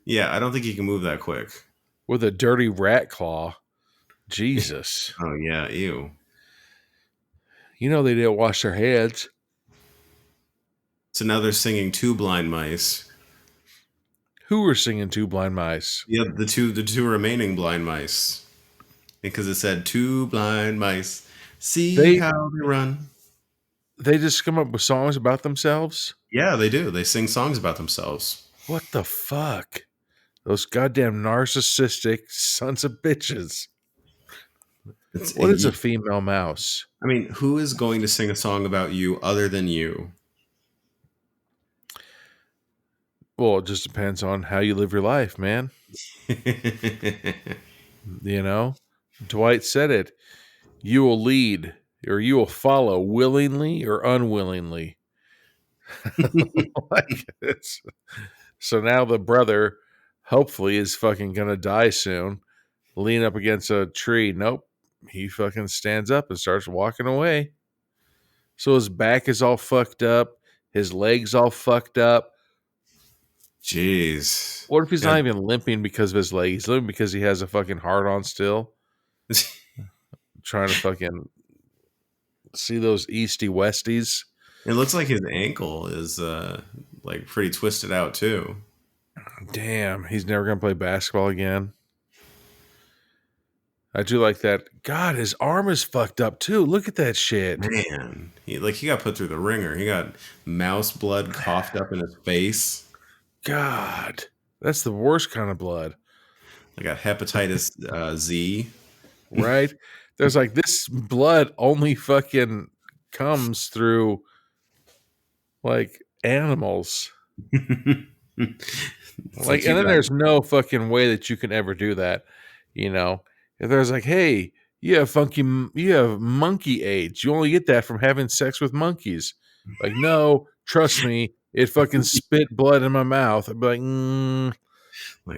Yeah, I don't think he can move that quick. with a dirty rat claw. Jesus. Oh yeah, ew. You know they didn't wash their hands. So now they're singing Two Blind Mice. Who were singing Two Blind Mice? Yeah, the two remaining blind mice. Because it said two blind mice. See how they run. They just come up with songs about themselves? Yeah, they do. They sing songs about themselves. What the fuck? Those goddamn narcissistic sons of bitches. What is a female mouse? I mean, who is going to sing a song about you other than you? Well, it just depends on how you live your life, man. You know? Dwight said it. You will lead or you will follow willingly or unwillingly. So now the brother hopefully is fucking gonna die soon. Lean up against a tree. Nope. He fucking stands up and starts walking away. So his back is all fucked up. His legs all fucked up. Jeez. What if he's not even limping because of his leg? He's limping because he has a fucking heart on still. Trying to fucking see those easty westies. It looks like his ankle is like pretty twisted out too. Damn, he's never gonna play basketball again. I do like that. God, his arm is fucked up too. Look at that shit. Man, he got put through the ringer. He got mouse blood coughed up in his face. God, that's the worst kind of blood. I got hepatitis Z. Right? There's like this blood only fucking comes through like animals. Like, and then there's no fucking way that you can ever do that. You know, if there's like, hey, you have monkey AIDS. You only get that from having sex with monkeys. Like, no, trust me, it fucking spit blood in my mouth. I'd be like,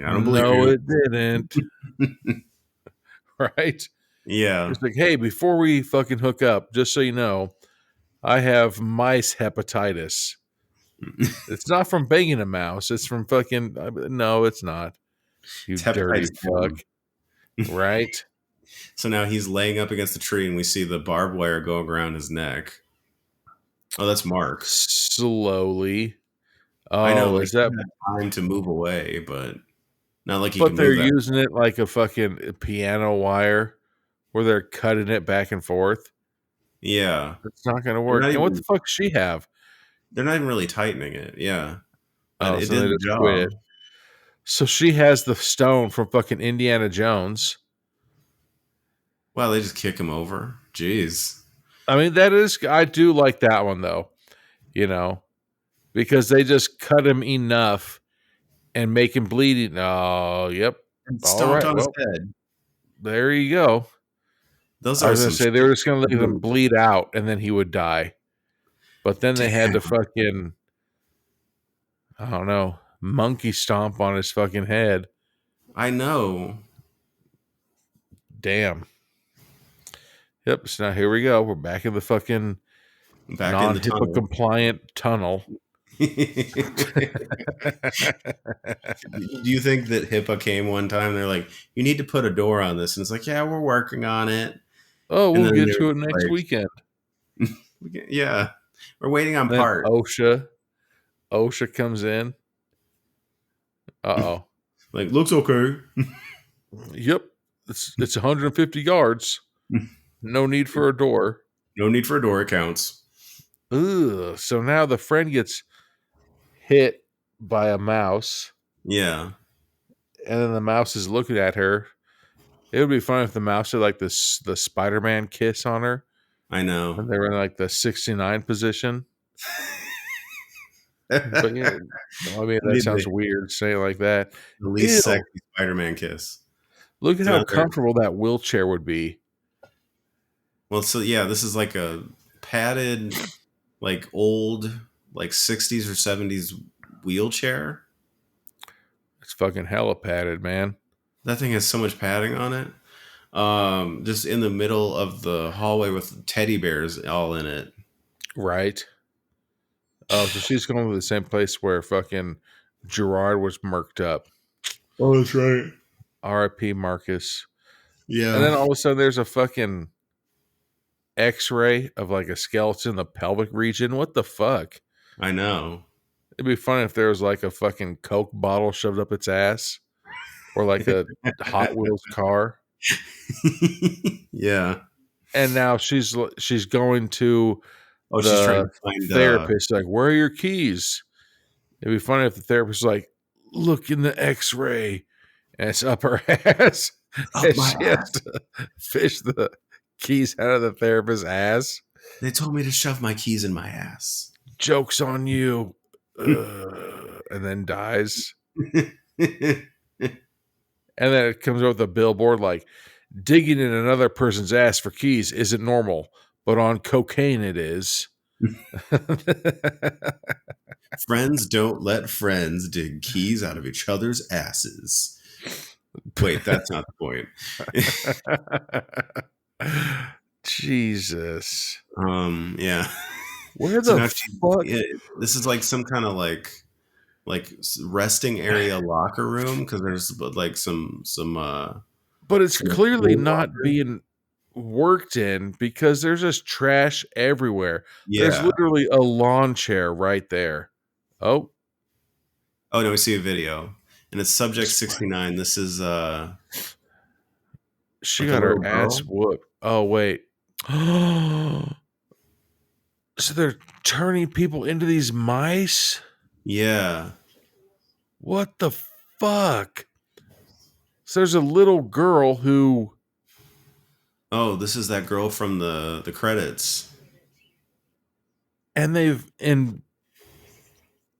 I don't believe no, you. it didn't. Right? Yeah. It's like, hey, before we fucking hook up, just so you know, I have mice hepatitis. It's not from banging a mouse. It's from fucking. No, it's not. You dirty fuck. Right? So now he's laying up against the tree, and we see the barbed wire go around his neck. Oh, that's Mark. Slowly. Oh, I know. Like, is that time to move away, but not like he but can they're move that. using it like a fucking piano wire where they're cutting it back and forth. Yeah. It's not going to work. And what the fuck does she have? They're not even really tightening it. Yeah. But it so did they the just job. quit. So she has the stone from fucking Indiana Jones. Wow, they just kick him over. Jeez. I mean, I do like that one though, you know, because they just cut him enough and make him bleed. Oh, yep. And stomped on his head. There you go. Those I are was going to say they were just going to let him bleed out and then he would die. But then they had to fucking, I don't know, monkey stomp on his fucking head. I know. Damn. Yep. So now here we go. We're back in the fucking non-HIPAA compliant tunnel. Do you think that HIPAA came one time? They're like, you need to put a door on this. And it's like, yeah, we're working on it. Oh, And we'll then get they're to it next like, weekend. yeah, we're waiting on Then parts. OSHA comes in. Uh-oh. Like, looks okay. Yep. It's 150 yards. No need for a door. No need for a door. It counts. Ugh. So now the friend gets hit by a mouse, Yeah, and then the mouse is looking at her. It would be fun if the mouse had like the Spider-Man kiss on her, I know. and they were in like the 69 position. But yeah, I mean that sounds weird saying it like that. The least Ew. sexy Spider-Man kiss. Look at how comfortable that wheelchair would be. Well, so yeah, this is like a padded, like old, like 60s or 70s wheelchair. It's fucking hella padded, man. That thing has so much padding on it. Just in the middle of the hallway with teddy bears all in it. Right. Oh, so she's going to the same place where fucking Gerard was murked up. Oh, that's right. R.I.P. Marcus. Yeah. And then all of a sudden there's a fucking X-ray of like a skeleton in the pelvic region. What the fuck? I know. It'd be funny if there was like a fucking Coke bottle shoved up its ass, or like a Hot Wheels car. Yeah. And now she's going to she's trying to find therapist. Like, where are your keys? It'd be funny if the therapist was like, look in the X-ray, and it's up her ass, and she has to fish the keys out of the therapist's ass. They told me to shove my keys in my ass. Joke's on you. And then dies. And then it comes up with a billboard like, digging in another person's ass for keys isn't normal, but on cocaine it is. Friends don't let friends dig keys out of each other's asses. Wait, that's not the point. Jesus. Yeah. Where the fuck? This is like some kind of like resting area locker room, because there's like some but it's clearly not being worked in because there's just trash everywhere. Yeah. There's literally a lawn chair right there. Oh no, we see a video and it's Subject 69. This is she got her ass whooped. Oh wait. So they're turning people into these mice? Yeah. What the fuck? So there's a little girl who... Oh, this is that girl from the credits. And they've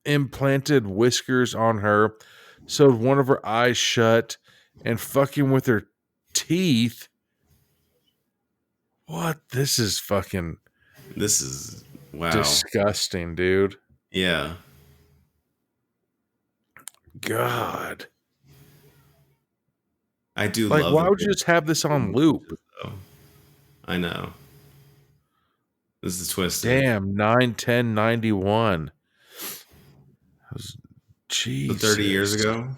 implanted whiskers on her, so one of her eyes shut, and fucking with her teeth. What? This is fucking... This is... Wow. Disgusting, dude. Yeah. God. I do like, love why would you just have this on loop? I know. This is twisted. Damn, 9/10/91. Jesus. 30 years ago?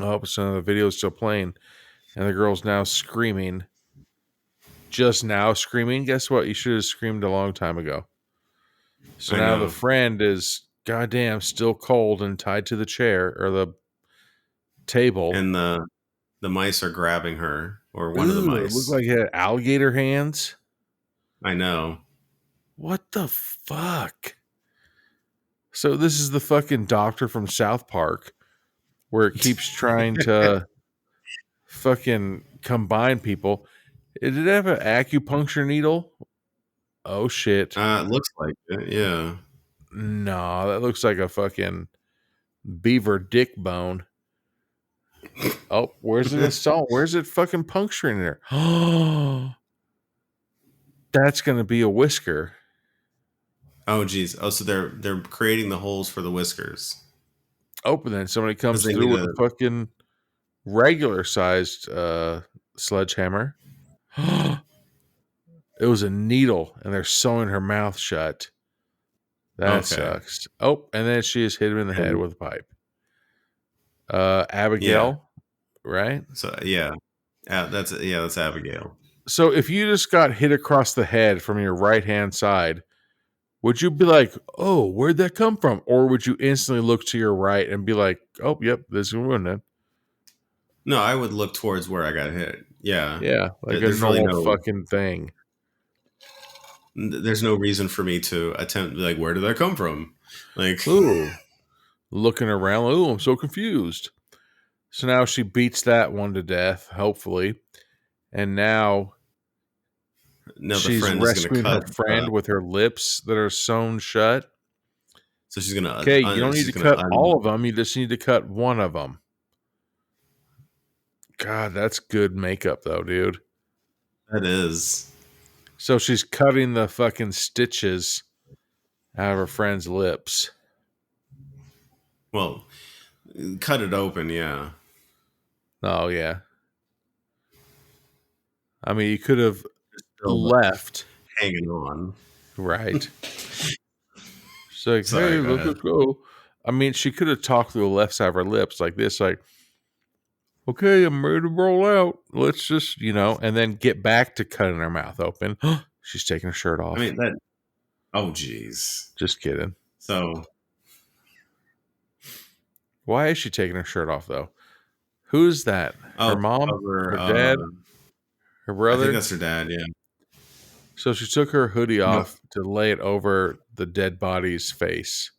Oh, so the video is still playing. And the girl's now screaming. Just now screaming? Guess what? You should have screamed a long time ago. So now the friend is, goddamn, still cold and tied to the chair or the table. And the mice are grabbing her, or one of the mice. It looked like it had alligator hands. I know. What the fuck? So this is the fucking doctor from South Park, where it keeps trying to fucking combine people. Did it have an acupuncture needle? Oh shit! It looks like it. Yeah. No, that looks like a fucking beaver dick bone. Oh, where's it installed? Where's it fucking puncturing there? Oh, that's gonna be a whisker. Oh geez. Oh, so they're creating the holes for the whiskers. Oh, and then somebody comes through with a fucking regular sized sledgehammer. It was a needle, and they're sewing her mouth shut. That Okay. sucks. Oh, and then she just hit him in the head And- with a pipe. Yeah. Abigail, right? So that's Abigail. So if you just got hit across the head from your right hand side, would you be like, "Oh, where'd that come from?" Or would you instantly look to your right and be like, "Oh, yep, this is one then." No, I would look towards where I got hit. Yeah. Yeah, like a There's really normal fucking thing. there's no reason for me to attempt like where did that come from? Like Ooh, looking around. Ooh, I'm so confused. So now she beats that one to death, hopefully, and now no, the she's friend is going to rescuing her cut. friend with her lips that are sewn shut. So she's going Okay, you don't to. need She's to going to. cut all of them. You just need to cut one of them. God, that's good makeup, though, dude. That is. So she's cutting the fucking stitches out of her friend's lips. Well, cut it open, yeah. Oh, yeah. I mean, you could have Still left. hanging on. Right. She's like, Sorry, hey, go look, ahead. let's go. I mean, she could have talked through the left side of her lips like this, like, okay, I'm ready to roll out. Let's just, and then get back to cutting her mouth open. She's taking her shirt off. I mean that. Oh, jeez. Just kidding. So Why is she taking her shirt off, though? Who's that? Her mom? her Dad? Her I brother? think that's her dad. Yeah. So she took her hoodie No. off to lay it over the dead body's face.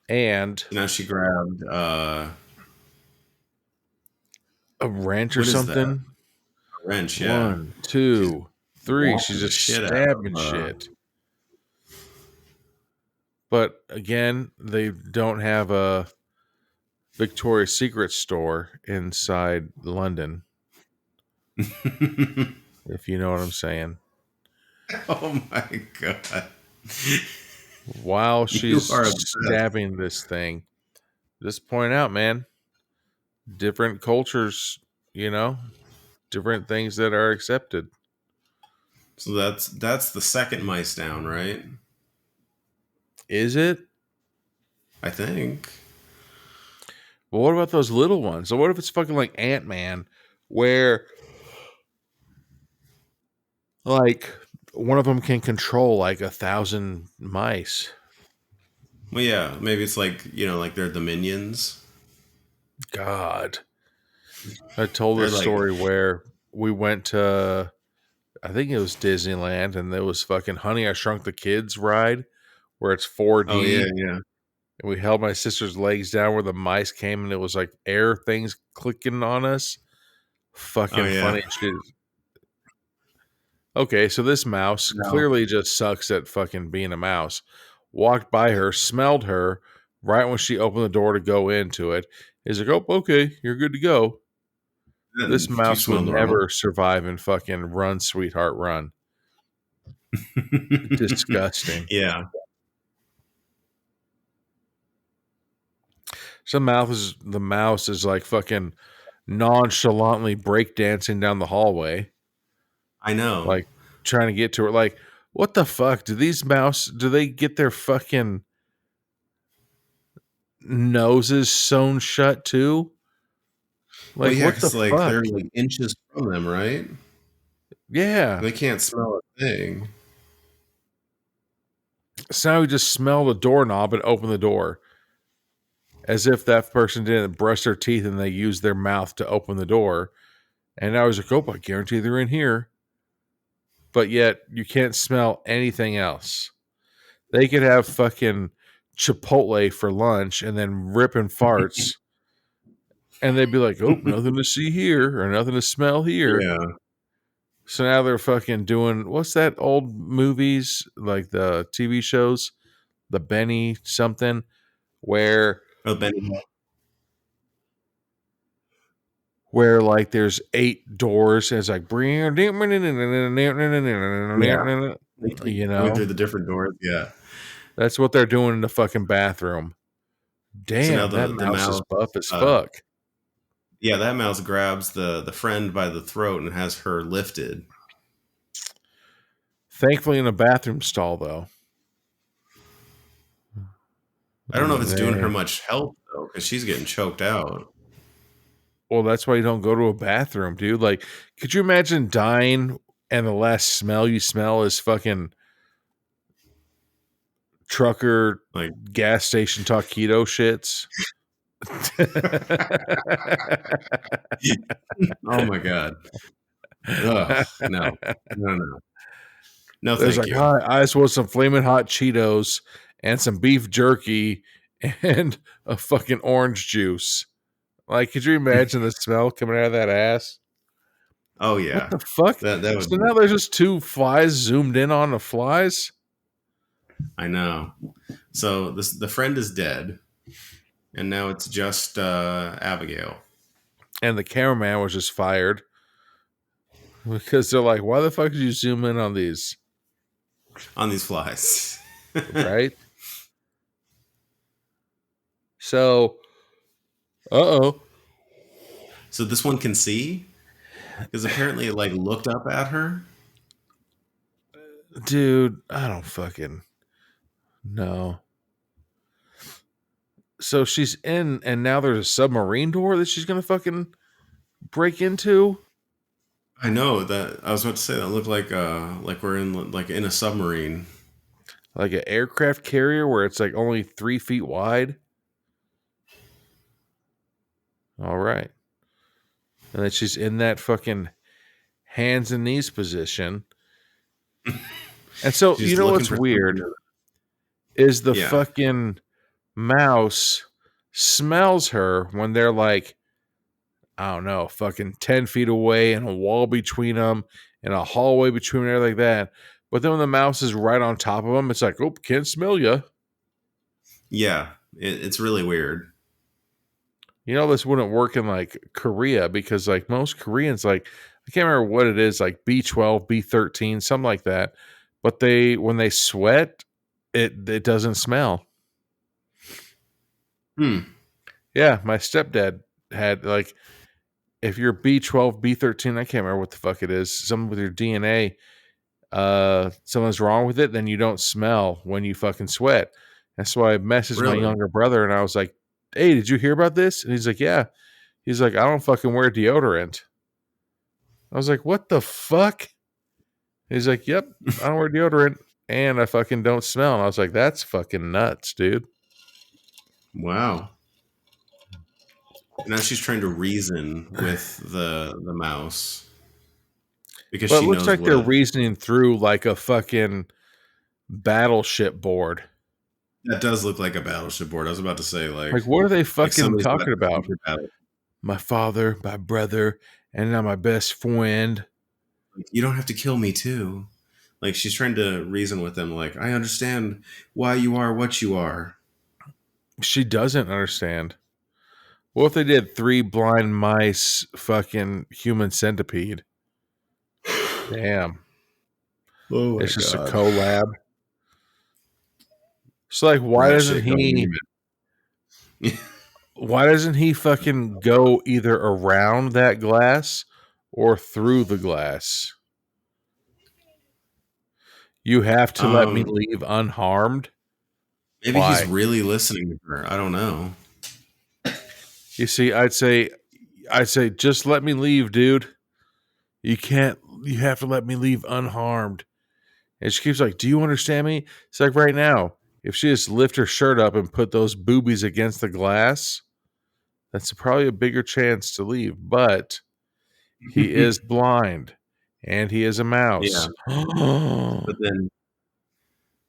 And Now she grabbed. a wrench or What is that? something. A wrench. Yeah. 1, 2, 3. She's walking the just shit out stabbing of, shit. But again, they don't have a Victoria's Secret store inside London, if you know what I'm saying. Oh my god. While she's You are obsessed. stabbing this thing, just point out, man, different cultures, different things that are accepted. So that's the second mice down, right? Is it? I think. Well, what about those little ones? So what if it's fucking like Ant-Man, where like one of them can control like 1,000 mice? Well, yeah, maybe it's like like they're the minions. God, I told They're this like- story where we went to, I think it was Disneyland, and there was fucking Honey, I Shrunk the Kids ride where it's 4D. Oh yeah. And we held my sister's legs down where the mice came, and it was like air things clicking on us. Fucking Oh, yeah. funny shit. Okay, so this mouse clearly just sucks at fucking being a mouse. Walked by her, smelled her right when she opened the door to go into it. He's like, oh, okay, you're good to go. This Do you mouse smell would normal? never survive in fucking Run, Sweetheart, Run. Disgusting. Yeah. So the mouse is like fucking nonchalantly breakdancing down the hallway, I know. like trying to get to her. Like, what the fuck? Do they get their fucking noses sewn shut too? Like, well, yeah, what the 'cause, like fuck? they're like inches from them, right? Yeah. They can't smell a thing. So now we just smell the doorknob and open the door. As if that person didn't brush their teeth and they used their mouth to open the door. And I was like, oh, I guarantee they're in here. But yet you can't smell anything else. They could have fucking Chipotle for lunch and then ripping farts. And they'd be like, oh, nothing to see here or nothing to smell here. Yeah. So now they're fucking doing, what's that old movies, like the TV shows, the Benny something, where Oh, Benny. where like there's 8 doors and it's like, Going through the different doors. Yeah. That's what they're doing in the fucking bathroom. Damn, now that the mouse is mouse, buff as fuck. Yeah, that mouse grabs the friend by the throat and has her lifted. Thankfully, in a bathroom stall, though. I don't know if it's doing her much help, though, because she's getting choked out. Well, that's why you don't go to a bathroom, dude. Like, could you imagine dying and the last smell you smell is fucking trucker Like, gas station taquito shits? oh my god. Ugh, no. No, There's thank like, you. hi, I just want some flaming hot Cheetos and some beef jerky and a fucking orange juice. Like, could you imagine the smell coming out of that ass? Oh What yeah. the fuck? That would So now there's just two flies zoomed in on the flies? I know. So the friend is dead, and now it's just Abigail. And the cameraman was just fired because they're like, why the fuck did you zoom in on these? On these flies. Right? So, uh-oh. So this one can see? Because apparently it like looked up at her. Dude, I don't fucking know. So she's in, and now there's a submarine door that she's gonna fucking break into. I know that. I was about to say that looked like we're in a submarine. Like an aircraft carrier where it's like only 3 feet wide. All right. And then she's in that fucking hands and knees position. And so, She's you know looking what's for weird something is the Yeah. fucking mouse smells her when they're like, I don't know, fucking 10 feet away and a wall between them and a hallway between them, everything like that. But then when the mouse is right on top of them, it's like, oh, can't smell you. Yeah, it's really weird. You know, this wouldn't work in like Korea because like most Koreans, like I can't remember what it is, like B12, B13, something like that. But when they sweat, it doesn't smell. Yeah, my stepdad had like if you're B12, B13, I can't remember what the fuck it is, something with your DNA, something's wrong with it, then you don't smell when you fucking sweat. That's why I messaged my Really? younger brother and I was like, hey, did you hear about this? And he's like, yeah. He's like, I don't fucking wear deodorant. I was like, what the fuck? He's like, yep, I don't wear deodorant and I fucking don't smell. And I was like, that's fucking nuts, dude. Wow. Now she's trying to reason with the mouse because But it she looks knows like they're what reasoning through like a fucking battleship board. that does look like a battleship board. I was about to say Like, what are they fucking talking about? My father, my brother, and now my best friend. You don't have to kill me too. Like she's trying to reason with them. Like I understand why you are what you are. She doesn't understand. What if they did 3 blind mice fucking human centipede? Damn. Oh my It's just god. a collab. So like why doesn't he fucking go either around that glass or through the glass? You have to let me leave unharmed. Maybe Why? he's really listening to her. I don't know. You see, I'd say just let me leave, dude. You have to let me leave unharmed. And she keeps like, do you understand me? It's like right now, if she just lift her shirt up and put those boobies against the glass, that's probably a bigger chance to leave. But he is blind and he is a mouse. Yeah. But then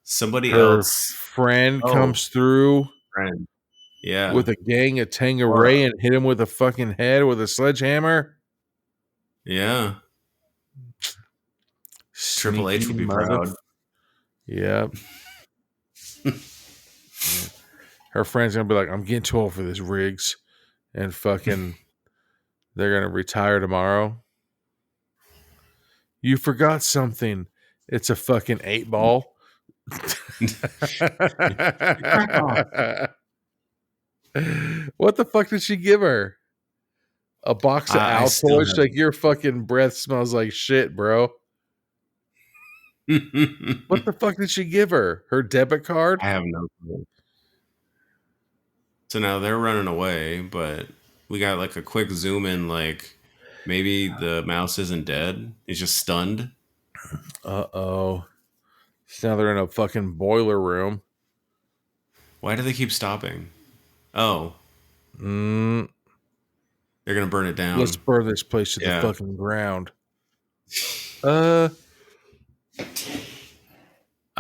somebody Her else friend comes through friend. Yeah. with a gang of Tangeray and hit him with a fucking head with a sledgehammer. Yeah. Triple H would be proud. Yep. Her friend's gonna be like, I'm getting too old for this, Riggs. And fucking they're gonna retire tomorrow. You forgot something. It's a fucking 8-ball. What the fuck did she give her? A box of I still Altoids. Like, your fucking breath smells like shit, bro. have. What the fuck did she give her? Her debit card? I have no clue. So now they're running away, but we got like a quick zoom in, like maybe the mouse isn't dead. He's just stunned. Uh-oh. So now they're in a fucking boiler room. Why do they keep stopping? Oh, Mm, they're gonna burn it let's down. burn this place to the Yeah. fucking ground. I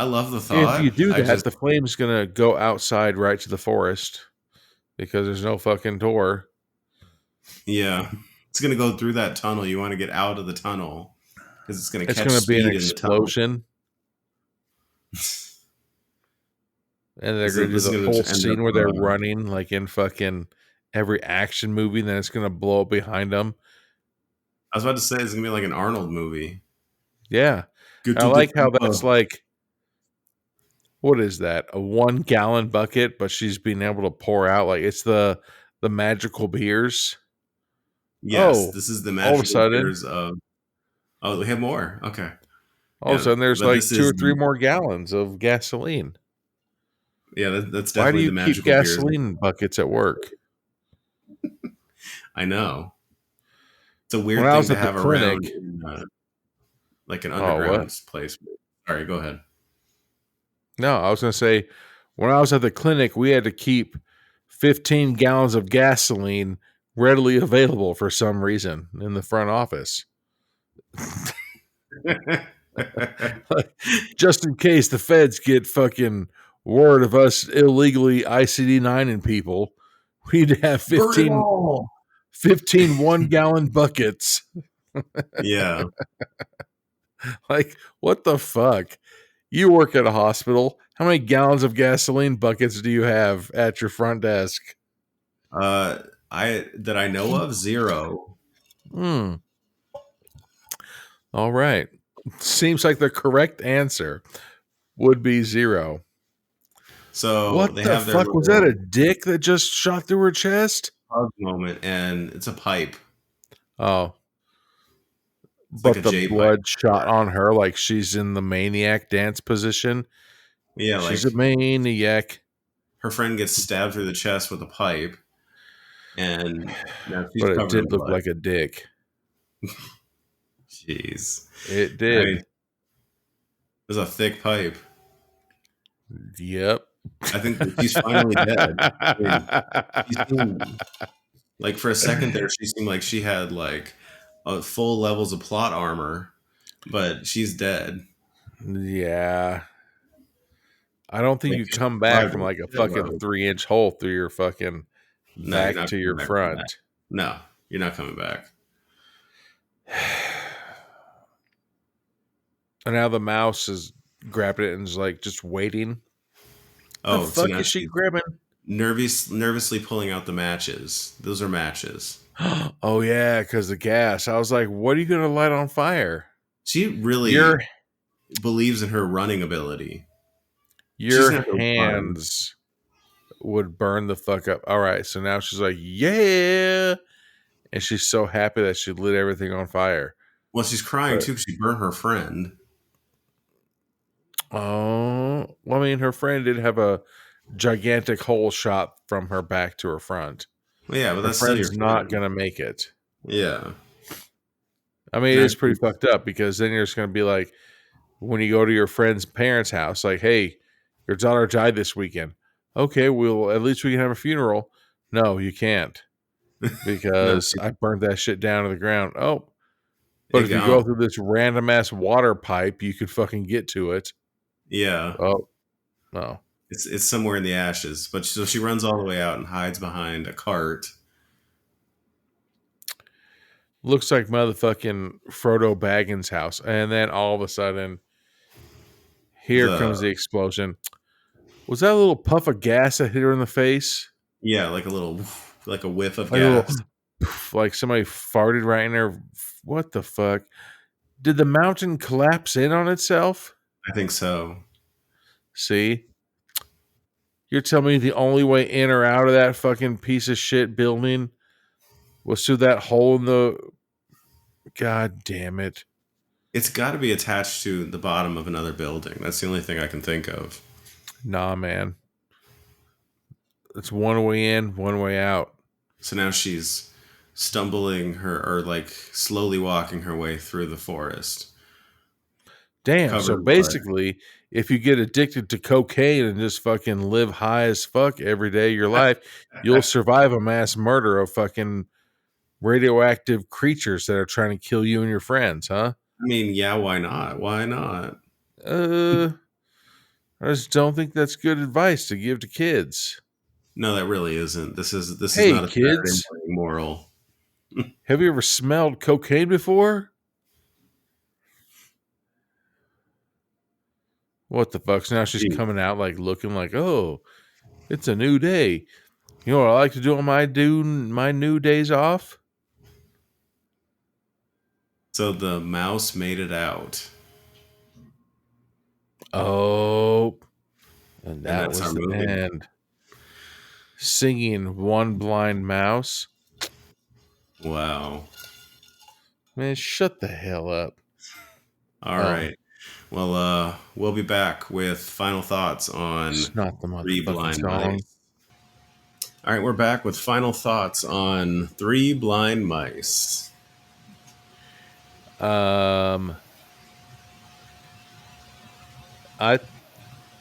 love the thought. If you do that, just the flame's gonna go outside right to the forest because there's no fucking door. yeah, it's gonna go through that tunnel. You want to get out of the tunnel because it's gonna It's catch gonna be an speed in the tunnel. explosion. And they're This going to do is the gonna whole end scene up, where they're running like in fucking every action movie, and then it's going to blow up behind them. I was about to say it's gonna be like an Arnold movie. Yeah. I like how that's like, what is that? A 1 gallon bucket, but she's being able to pour out like it's the magical beers. Yes, this is the magical all of a sudden, beers of. Oh, we have more. Okay. All of a sudden, there's but like this 2 or is 3 more gallons of gasoline. Yeah, that's Why do definitely you the keep magical beers. gasoline buckets at work? I know. It's a weird When I thing was to at the have around clinic- in like an Oh, underground what? place. Sorry, go ahead. No, I was going to say, when I was at the clinic, we had to keep 15 gallons of gasoline readily available for some reason in the front office. Just in case the feds get fucking word of us illegally ICD-9ing people, we'd have 15 1-gallon buckets. Yeah. Like, what the fuck? You work at a hospital. How many gallons of gasoline buckets do you have at your front desk? I know of 0. All right. Seems like the correct answer would be 0. So what they the have their fuck? Was that a dick that just shot through her chest? hug moment, and it's a pipe. Oh. It's But like a the J blood pipe. shot on her like she's in the maniac dance position. Yeah, She's like a maniac. her friend gets stabbed through the chest with a pipe, and now she's But it covered in did look blood. like a dick. Jeez. It did. It was a thick pipe. Yep. I think she's finally dead. She seemed, like for a second there, she seemed like she had like full levels of plot armor, but she's dead. Yeah. I don't think Like, you she come back survived from it. like a Yeah, fucking well, 3-inch hole through your fucking No, you're back not to coming your back from that. front. No, you're not coming back. And now the mouse is grabbing it and is like just waiting. Oh, the so fuck now is she she's grabbing? nervously pulling out the matches. Those are matches. Oh yeah, because the gas. I was like, what are you gonna light on fire? She really Your believes in her running ability. your gonna go run. hands would burn the fuck up. All right, so now she's like, yeah, and she's so happy that she lit everything on fire. Well, she's crying too because she burnt her friend. Oh, well, I mean, her friend did have a gigantic hole shot from her back to her front. Well, yeah, but Her that's still your friend's not friend. gonna make it. Yeah. I mean, it is pretty fucked up because then you're just gonna be like, when you go to your friend's parents' house, like, hey, your daughter died this weekend. Okay, well, at least we can have a funeral. No, you can't because I burnt that shit down to the ground. Oh, but if you go through this random ass water pipe, you could fucking get to it. Yeah. Oh, no. It's somewhere in the ashes. But so she runs all the way out and hides behind a cart. Looks like motherfucking Frodo Baggins' house. And then all of a sudden, here comes the explosion. Was that a little puff of gas that hit her in the face? Yeah, like a whiff of gas. Like somebody farted right in there. What the fuck? Did the mountain collapse in on itself? I think so. See? You're telling me the only way in or out of that fucking piece of shit building was through that hole in the. God damn it! It's got to be attached to the bottom of another building. That's the only thing I can think of. Nah, man. It's one way in, one way out. So now she's stumbling or like slowly walking her way through the forest. Damn. So basically, if you get addicted to cocaine and just fucking live high as fuck every day of your life, you'll survive a mass murder of fucking radioactive creatures that are trying to kill you and your friends, huh? I mean, yeah, why not? Why not? I just don't think that's good advice to give to kids. No, that really isn't. This is Hey, not a kids. Saturday morning moral. Have you ever smelled cocaine before? What the fuck? So now she's coming out like looking like, oh, it's a new day. You know what I like to do on my new days off? So the mouse made it out. Oh, and that that's was our the movie. end. Singing One Blind Mouse. Wow. Man, shut the hell up. All right. Well, we'll be back with final thoughts on It's not the Three motherfucking Blind song. Mice. All right, we're back with final thoughts on Three Blind Mice. I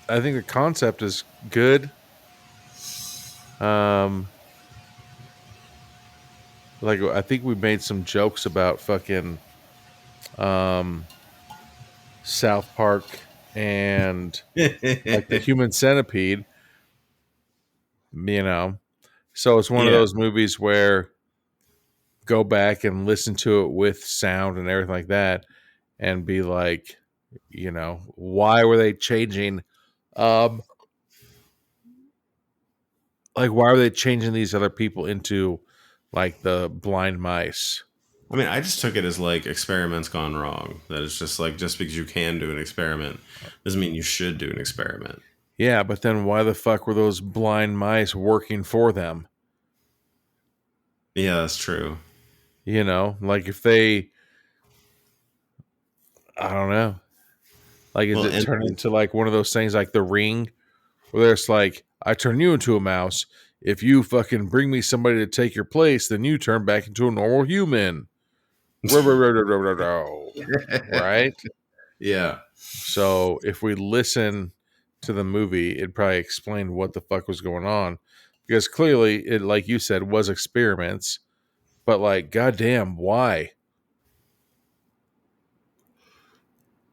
think the concept is good. Like I think we made some jokes about fucking South Park and like the Human Centipede, you know. So it's one of those movies where go back and listen to it with sound and everything like that and be like, you know, why were they changing like why are they changing these other people into like the blind mice? I mean, I just took it as like experiments gone wrong. That it's just like just because you can do an experiment doesn't mean you should do an experiment. Yeah, but then why the fuck were those blind mice working for them? Yeah, that's true. You know, like if they, I don't know, like is it turned into like one of those things like The Ring, where it's like I turn you into a mouse. If you fucking bring me somebody to take your place, then you turn back into a normal human. Right? Yeah. So if we listen to the movie, it probably explained what the fuck was going on. Because clearly it, like you said, was experiments. But like, goddamn, why?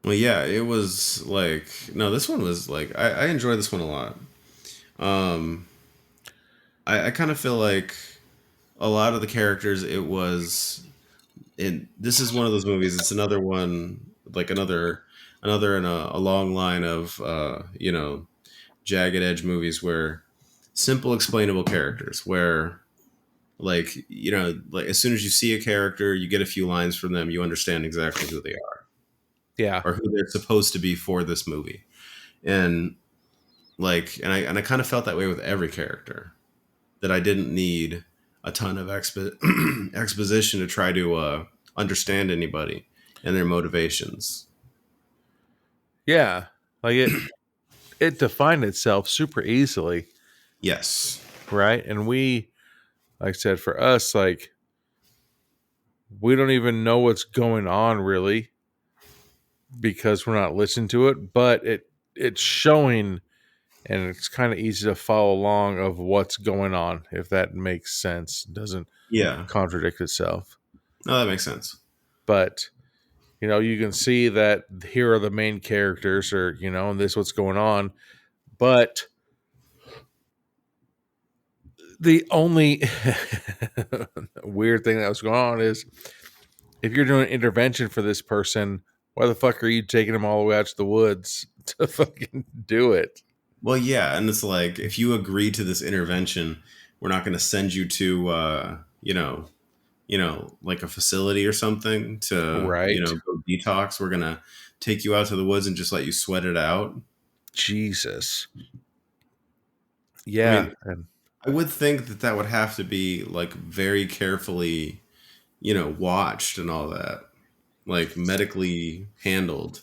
Well, yeah, it was like no, this one was like I enjoyed this one a lot. I kind of feel like a lot of the characters it was in this is one of those movies. It's another one like another in a long line of you know, jagged edge movies where simple explainable characters where like you know like as soon as you see a character you get a few lines from them you understand exactly who they are. Yeah. Or who they're supposed to be for this movie. And like and I kind of felt that way with every character. That I didn't need a ton of exposition to try to understand anybody and their motivations. Yeah. Like it defined itself super easily. Yes. Right? And we, like I said, for us, like we don't even know what's going on really because we're not listening to it, but it's showing and it's kind of easy to follow along of what's going on, if that makes sense. Doesn't contradict itself. No, that makes sense. But you know, you can see that here are the main characters, or you know, and this is what's going on. But the only weird thing that was going on is if you're doing an intervention for this person, why the fuck are you taking them all the way out to the woods to fucking do it? Well, yeah, and it's like if you agree to this intervention, we're not going to send you to you know, like a facility or something to you know go detox. We're going to take you out to the woods and just let you sweat it out. Jesus. Yeah. I mean, I would think that would have to be like very carefully, watched and all that, like medically handled.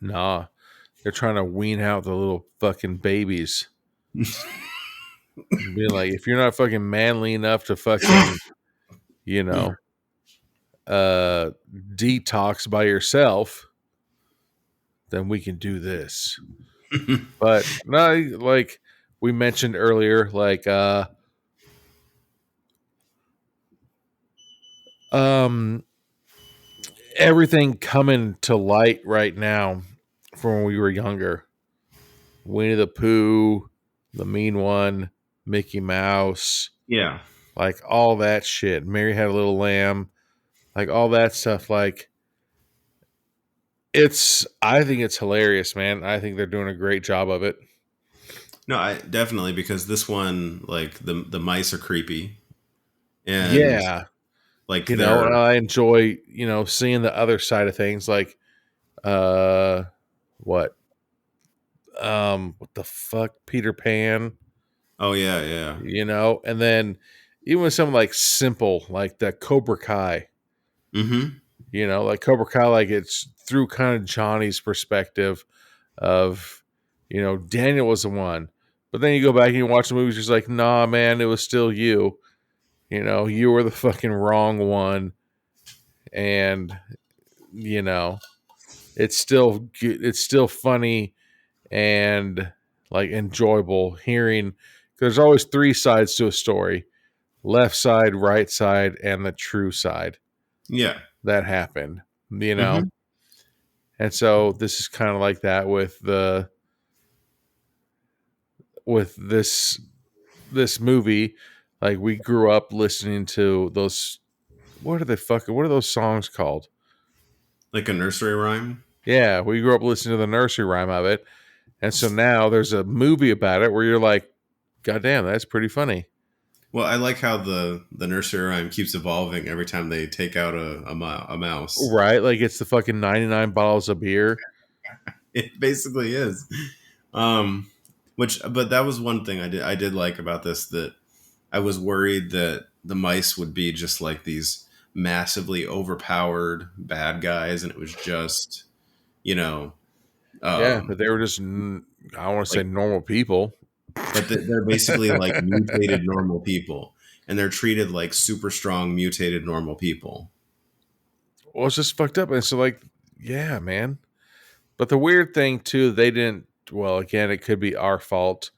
Nah, they're trying to wean out the little fucking babies. Being like, if you're not fucking manly enough to fucking, you know, detox by yourself, then we can do this. But no, like we mentioned earlier, like everything coming to light right now from when we were younger. Winnie the Pooh, the Mean One, Mickey Mouse, Yeah. like all that shit. Mary Had a Little Lamb, like all that stuff. Like I think it's hilarious, man. I think they're doing a great job of it. No, I definitely, because this one, like the mice are creepy, and Yeah, like and they're I enjoy seeing the other side of things. Like, what what the fuck, Peter Pan. oh yeah, yeah. And then even with something like simple, like the Cobra Kai, Mm-hmm. like Cobra Kai, like it's through kind of Johnny's perspective of, Daniel was the one. But then you go back and you watch the movies, just like, nah, man, it was still you. You were the fucking wrong one. And, it's still funny and like enjoyable hearing. There's always three sides to a story: left side, right side, and the true side Yeah. that happened. Mm-hmm. And so this is kind of like that with this movie. Like we grew up listening to those. What are those songs called? Like a nursery rhyme. Yeah, we grew up listening to the nursery rhyme of it, and so now there's a movie about it where you're like, God damn, that's pretty funny. Well, I like how the nursery rhyme keeps evolving every time they take out a mouse. Right? Like it's the fucking 99 bottles of beer. It basically is. Um, but that was one thing I did like about this, that I was worried that the mice would be just like these massively overpowered bad guys, and it was just, you know, Yeah, um, but they were just, I don't want to say like, normal people. but they're basically like mutated normal people, and they're treated like super strong mutated normal people. Well, it's just fucked up. And so, like, yeah, man. But the weird thing, too, they didn't, well, again, it could be our fault,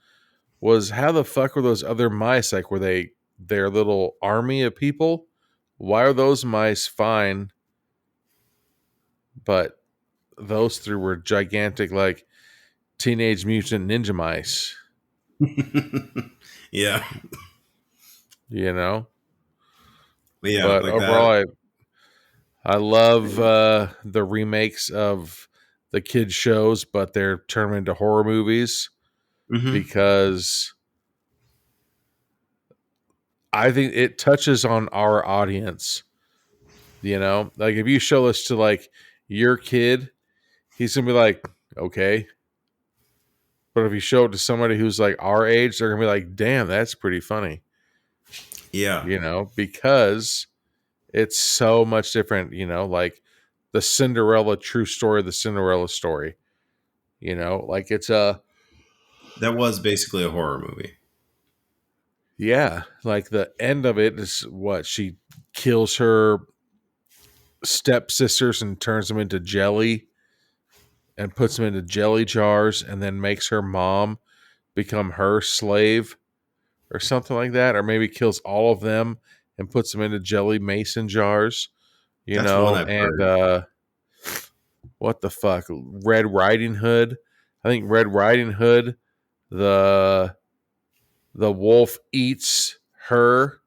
was how the fuck were those other mice? Like, were they their little army of people? Why are those mice fine, but those three were gigantic, like, teenage mutant ninja mice? Yeah, You know? yeah, But like that. overall, I love the remakes of the kids shows, but they're turned into horror movies Hmm. because I think it touches on our audience. Like if you show this to like your kid, he's gonna be like, okay. But if you show it to somebody who's like our age, they're gonna be like, damn, that's pretty funny. Yeah, Because it's so much different, like the Cinderella true story, the Cinderella story. Like it's that was basically a horror movie. yeah, like the end of it is what she kills her stepsisters and turns them into jelly and puts them into jelly jars and then makes her mom become her slave or something like that, or maybe kills all of them and puts them into jelly mason jars, That's one I've and heard. what the fuck, Red Riding Hood. I think Red Riding Hood, the wolf eats her,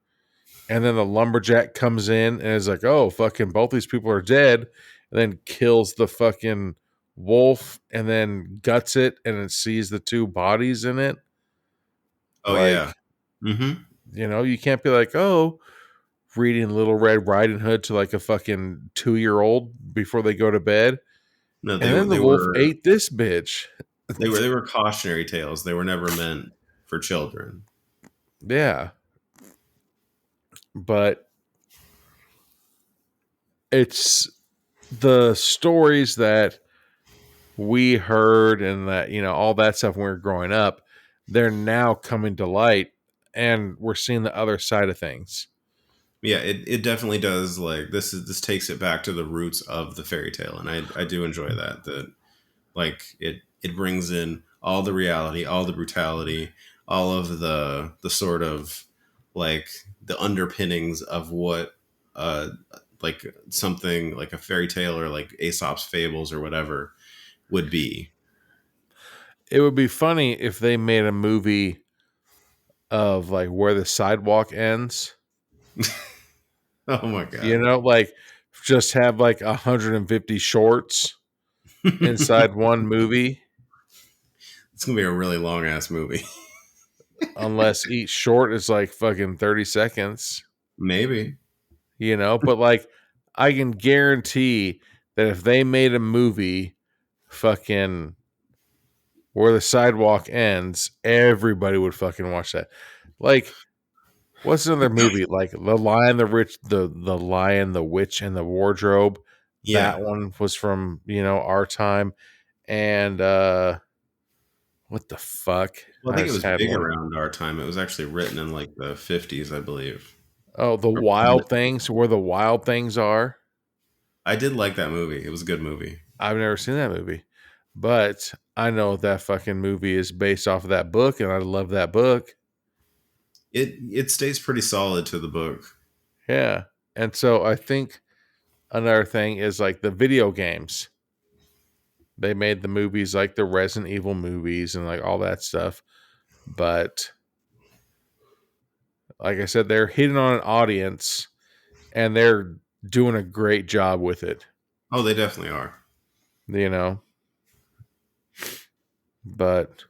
and then the lumberjack comes in and is like, oh, fucking both these people are dead, and then kills the fucking wolf and then guts it and it sees the two bodies in it. Oh yeah. Like, Mm-hmm. you can't be like, oh, reading Little Red Riding Hood to like a fucking 2-year-old before they go to bed. No, And then the they wolf were ate this bitch. they were cautionary tales. They were never meant for children. Yeah. But it's the stories that we heard and that, all that stuff when we were growing up, they're now coming to light and we're seeing the other side of things. Yeah, it definitely does. Like this takes it back to the roots of the fairy tale, and I do enjoy that like it brings in all the reality, all the brutality, all of the sort of like the underpinnings of what like something like a fairy tale or like Aesop's fables or whatever would be. It would be funny if they made a movie of like where the sidewalk ends. Oh my god. Like just have like 150 shorts inside one movie. It's gonna be a really long ass movie. Unless each short is like fucking 30 seconds. Maybe. But like I can guarantee that if they made a movie fucking where the sidewalk ends, everybody would fucking watch that. Like, what's another movie? Like The Lion, the Rich, the Lion, the Witch, and the Wardrobe. Yeah. That one was from, our time. And what the fuck? Well, I think it was big one. around our time. It was actually written in like the 50s, I believe. Oh, The Wild Things, where the wild things are. I did like that movie. It was a good movie. I've never seen that movie, but I know that fucking movie is based off of that book, and I love that book. It stays pretty solid to the book. Yeah, and so I think another thing is like the video games. They made the movies like the Resident Evil movies and like all that stuff, but like I said, they're hitting on an audience, and they're doing a great job with it. Oh, they definitely are. But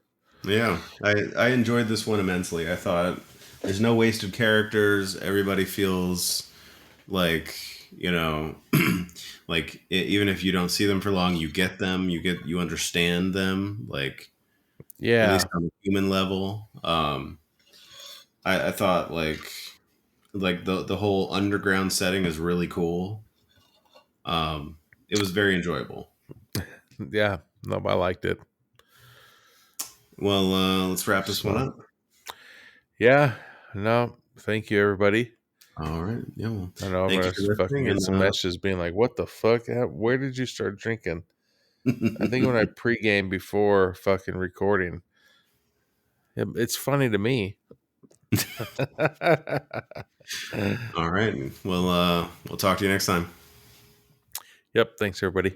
yeah, I enjoyed this one immensely. I thought there's no wasted characters. Everybody feels like, like even if you don't see them for long, you get them. You understand them. Like, yeah, at least on a human level. I thought like the whole underground setting is really cool. It was very enjoyable. Yeah, no, I liked it. Well, let's wrap this one up. Yeah, no, thank you, everybody. All right, yeah. Well, I know I'm gonna fucking get some messages being like, "What the fuck? Where did you start drinking?" I think when I pregame before fucking recording. It's funny to me. All right. Well, we'll talk to you next time. Yep. Thanks, everybody.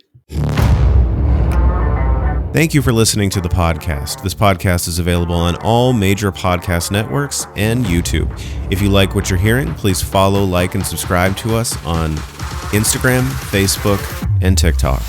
Thank you for listening to the podcast. This podcast is available on all major podcast networks and YouTube. If you like what you're hearing, please follow, like, and subscribe to us on Instagram, Facebook, and TikTok.